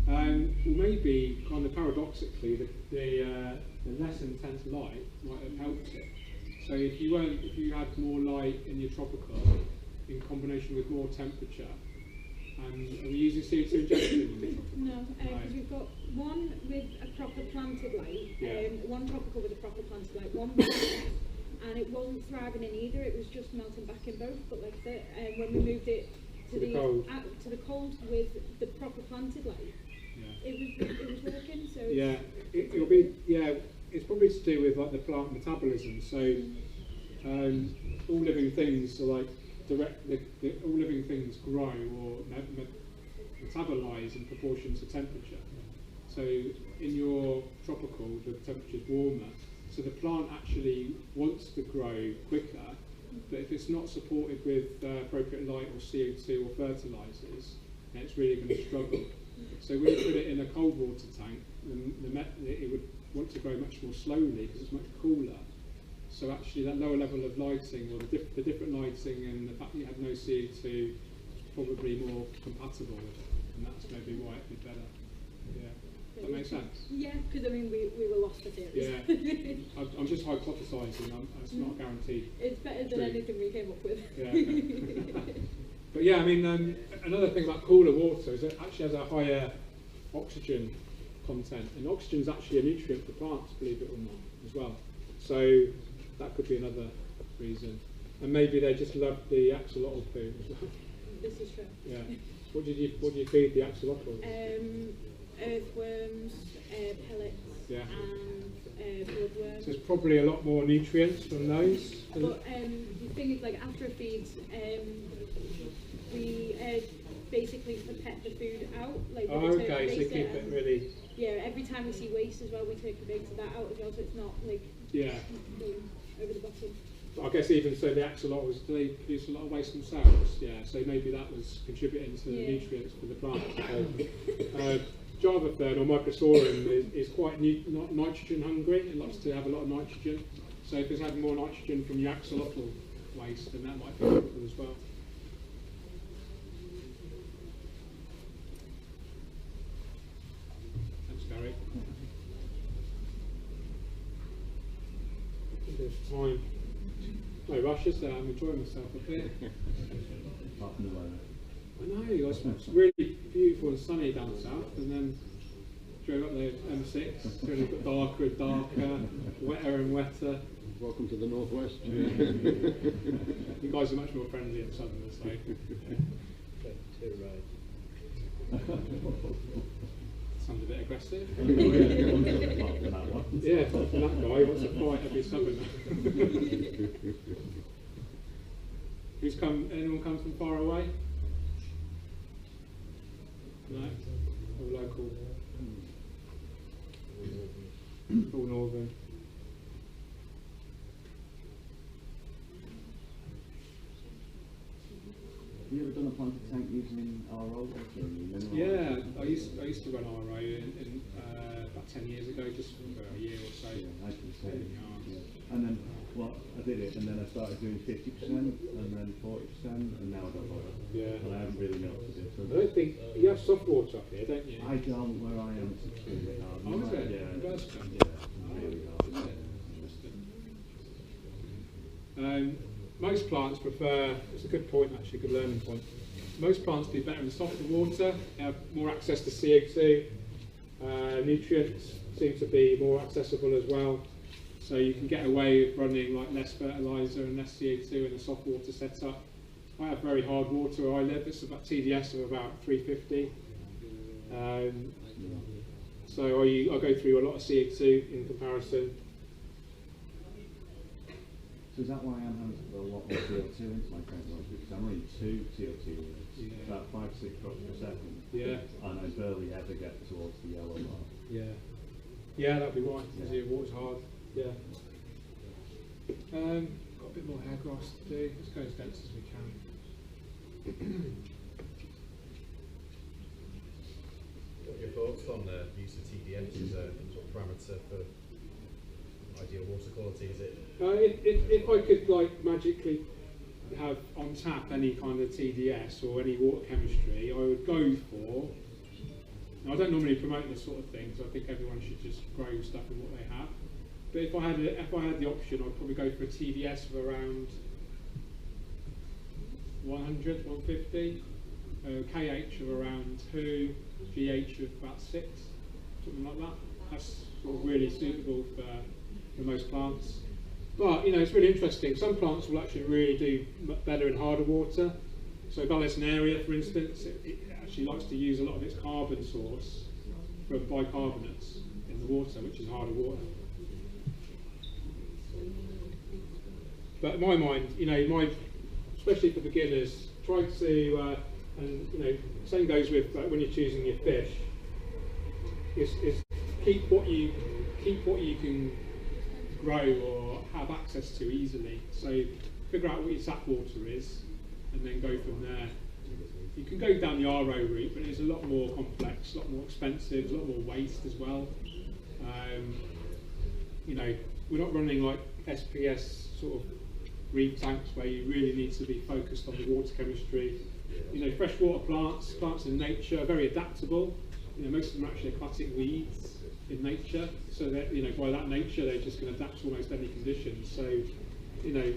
[SPEAKER 3] Well, maybe kind of paradoxically, the less intense light might have helped it. So if you had more light in your tropical in combination with more temperature, are we using CO2 injection in the tropical?
[SPEAKER 10] No, because we've got one with a proper planted light, one tropical with a proper planted light, one with and it wasn't thriving in either. It was just melting back in both. But like I said, when we moved it to the cold with the proper planted light, it was working. So
[SPEAKER 3] it'll be it's probably to do with like the plant metabolism. So all living things are like all living things grow or metabolize in proportion to temperature. So in your tropical, the temperature is warmer. So the plant actually wants to grow quicker, but if it's not supported with appropriate light or CO2 or fertilizers, then it's really going to struggle. So when you put it in a cold water tank, it would want to grow much more slowly because it's much cooler. So actually that lower level of lighting, or the different lighting, and the fact that you had no CO2 is probably more compatible with it, and that's maybe why it'd be better. Yeah. That makes sense?
[SPEAKER 10] Yeah, because I mean we were lost for theories.
[SPEAKER 3] Yeah. I'm just hypothesising, it's not guaranteed.
[SPEAKER 10] It's better than anything we came up with.
[SPEAKER 3] Yeah, okay. But yeah, I mean, another thing about cooler water is it actually has a higher oxygen content, and oxygen is actually a nutrient for plants, believe it or not, as well. So that could be another reason. And maybe they just love the axolotl poo as well.
[SPEAKER 10] This is true.
[SPEAKER 3] Yeah. What did you feed the axolotl?
[SPEAKER 10] Earthworms, pellets, and bloodworms.
[SPEAKER 3] So there's probably a lot more nutrients from those.
[SPEAKER 10] But the thing is, like after a feed, we basically pet the food out. Like
[SPEAKER 3] okay, so keep it really.
[SPEAKER 10] Yeah, every time we see waste as well, we take the base of that out as well, so it's not like over the bottom.
[SPEAKER 3] But I guess even so, the axolotls, do they produce a lot of waste themselves? Yeah, so maybe that was contributing to the nutrients for the plant. Java fern or Microsaurium is quite nitrogen hungry. It likes to have a lot of nitrogen. So if it's had more nitrogen from your axolotl waste, then that might be helpful as well. Thanks, Gary. There's time. No rush, is there? I'm enjoying myself a bit. I know, it's really beautiful and sunny down south, and then drove up the M6, it's really got darker and darker, wetter and wetter.
[SPEAKER 6] Welcome to the northwest.
[SPEAKER 3] You guys are much more friendly and southern, so. Sounds a bit aggressive. Yeah, from that guy, he wants to fight every southerner. Anyone come from far away? No? All local? All northern?
[SPEAKER 11] Have you ever done a planted tank using RO?
[SPEAKER 3] Yeah, I used to run RO about 10 years ago, just for a year or so.
[SPEAKER 11] Yeah, I can say. And then
[SPEAKER 4] Well, I did it, and then I started doing 50%, and then 40%, and now I don't bother. Yeah. And I haven't really noticed it. So
[SPEAKER 3] I don't think you have soft water up here, don't you?
[SPEAKER 4] I don't. Where I am, it's extremely hard.
[SPEAKER 3] Oh, is it?
[SPEAKER 4] Yeah.
[SPEAKER 3] Yeah,
[SPEAKER 4] Really hard.
[SPEAKER 3] Most plants prefer, it's a good point actually, good learning point. Most plants do better in softer water, have more access to CO2, nutrients seem to be more accessible as well. So you can get away with running like less fertiliser and less CO2 in a soft water setup. I have very hard water where I live, it's about TDS of about 350. So I go through a lot of CO2 in comparison.
[SPEAKER 11] So is that why I'm having to put a lot more CO2 into my current water? Because I'm only 2 CO2 units, about 5-6 drops per second. Yeah. And I barely ever get towards the yellow mark.
[SPEAKER 3] Yeah. Yeah, that'd be right, because your water's hard. Yeah. Got a bit more hair grass to do. Let's go as dense as we can.
[SPEAKER 7] What are your thoughts on the use of TDS as a sort of parameter for ideal water quality? Is it?
[SPEAKER 3] If I could like magically have on tap any kind of TDS or any water chemistry, I would go for. Now, I don't normally promote this sort of thing, so I think everyone should just grow stuff in what they have. But if I had the option, I'd probably go for a TDS of around 100, 150, KH of around 2, GH of about 6, something like that. That's sort of really suitable for most plants. But you know, it's really interesting. Some plants will actually really do better in harder water. So Vallisneria, for instance, it actually likes to use a lot of its carbon source from bicarbonates in the water, which is harder water. But in my mind, you know, especially for beginners, try to, and you know, same goes with when you're choosing your fish. Is keep what you can grow or have access to easily. So figure out what your tap water is, and then go from there. You can go down the RO route, but it's a lot more complex, a lot more expensive, a lot more waste as well. You know, we're not running like SPS sort of reef tanks where you really need to be focused on the water chemistry. You know, freshwater plants in nature are very adaptable. You know, most of them are actually aquatic weeds in nature, so that, you know, by that nature they're just going to adapt to almost any conditions. So, you know,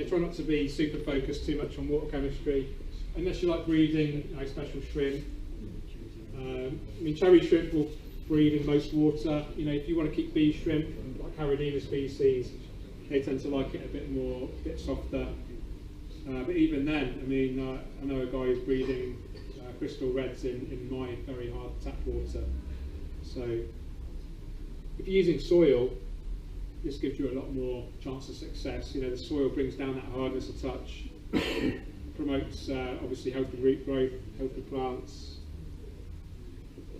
[SPEAKER 3] try not to be super focused too much on water chemistry, unless you like breeding, you know, special shrimp. I mean, cherry shrimp will breed in most water. You know, if you want to keep bee shrimp, like Caridina species, they tend to like it a bit softer. But even then, I mean, I know a guy who's breeding crystal reds in my very hard tap water. So if you're using soil, this gives you a lot more chance of success. You know, the soil brings down that hardness a touch, promotes obviously healthy root growth, healthy plants.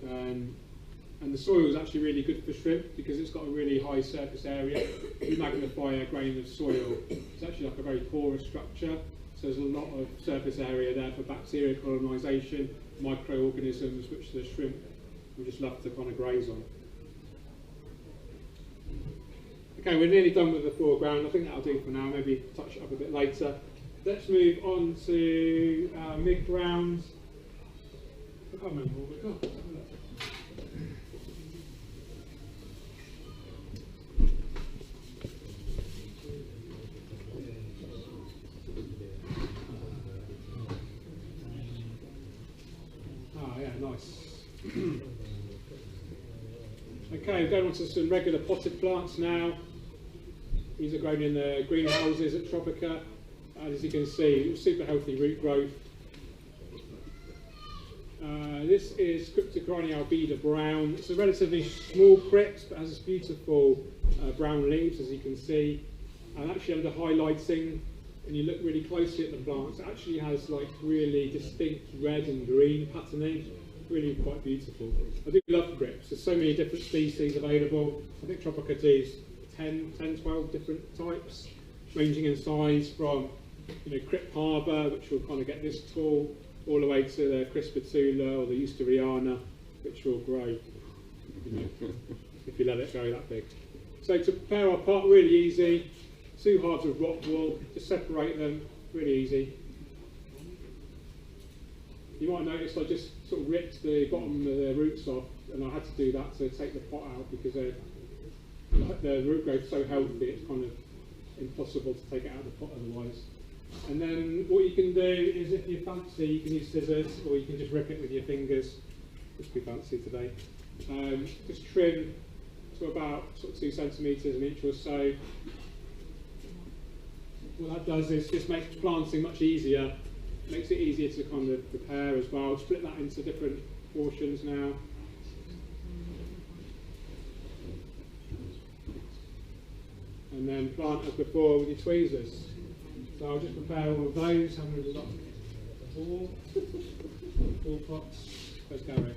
[SPEAKER 3] And the soil is actually really good for shrimp because it's got a really high surface area. If you magnify a grain of soil, it's actually like a very porous structure. So there's a lot of surface area there for bacteria colonisation, microorganisms which the shrimp will just love to kind of graze on. Okay, we're nearly done with the foreground. I think that'll do for now. Maybe touch it up a bit later. Let's move on to mid-ground. I can't remember what we've got. Okay, we're going on to some regular potted plants now. These are grown in the greenhouses at Tropica. As you can see, super healthy root growth. This is Cryptocoria albida brown. It's a relatively small crypt, but has this beautiful brown leaves, as you can see. And actually under highlighting, and you look really closely at the plants, it actually has like really distinct red and green patterning. Really quite beautiful. I do love crypts. There's so many different species available. I think Tropica does 10, 12 different types, ranging in size from, you know, crypt harbour, which will kind of get this tall, all the way to the crispitula or the eusteriana, which will grow, you know, if you let it grow that big. So to prepare our pot, really easy. 2 halves of rock wool, just separate them, really easy. You might notice I just sort of ripped the bottom of the roots off, and I had to do that to take the pot out because the root growth is so healthy it's kind of impossible to take it out of the pot otherwise. And then what you can do is, if you fancy, you can use scissors or you can just rip it with your fingers. Just be fancy today. Just trim to about sort of 2 centimetres, an inch or so. What that does is just makes planting much easier. Makes it easier to kind of prepare as well. Split that into different portions now. And then plant as before with your tweezers. So I'll just prepare all of those. How many have we got? 4 pots. Where's Gary?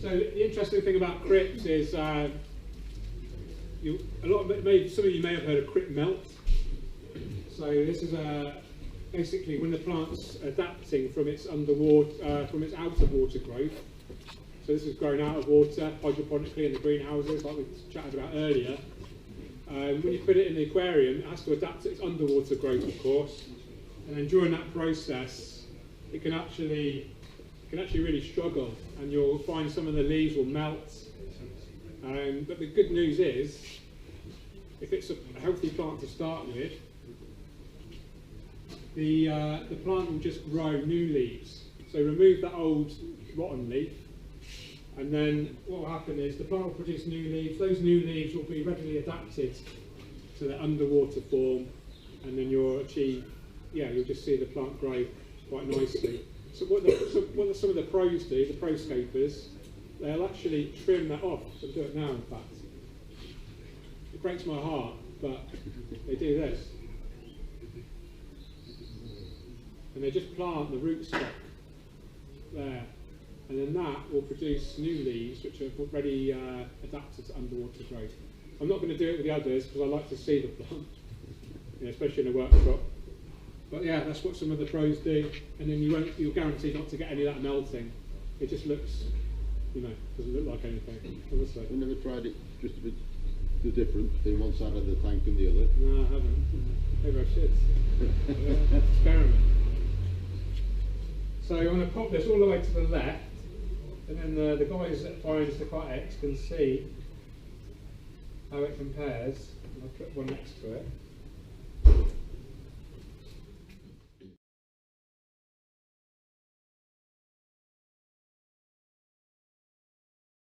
[SPEAKER 3] So the interesting thing about crypts is some of you may have heard of crypt melt. So this is basically when the plant's adapting from its underwater, from its outer water growth. So this is grown out of water hydroponically in the greenhouses, like we chatted about earlier. When you put it in the aquarium, it has to adapt to its underwater growth, of course. And then during that process, it can actually really struggle, and you'll find some of the leaves will melt. But the good news is, if it's a healthy plant to start with, the plant will just grow new leaves. So remove that old rotten leaf, and then what will happen is the plant will produce new leaves. Those new leaves will be readily adapted to the underwater form, and then you'll just see the plant grow quite nicely. So what some of the pros do, the proscapers, they'll actually trim that off. So I'll do it now, in fact. It breaks my heart, but they do this. And they just plant the rootstock there. And then that will produce new leaves, which are already adapted to underwater growth. I'm not going to do it with the others, because I like to see the plant, especially in a workshop. But yeah, that's what some of the pros do, and then you're guaranteed not to get any of that melting. It just looks, doesn't look like anything. Honestly.
[SPEAKER 6] I've never tried it just a bit the difference between one side of the tank and the other.
[SPEAKER 3] No, I haven't. Maybe I should. Experiment. So I'm going to pop this all the way to the left, and then the guys that find the aquatics can see how it compares. I'll put one next to it.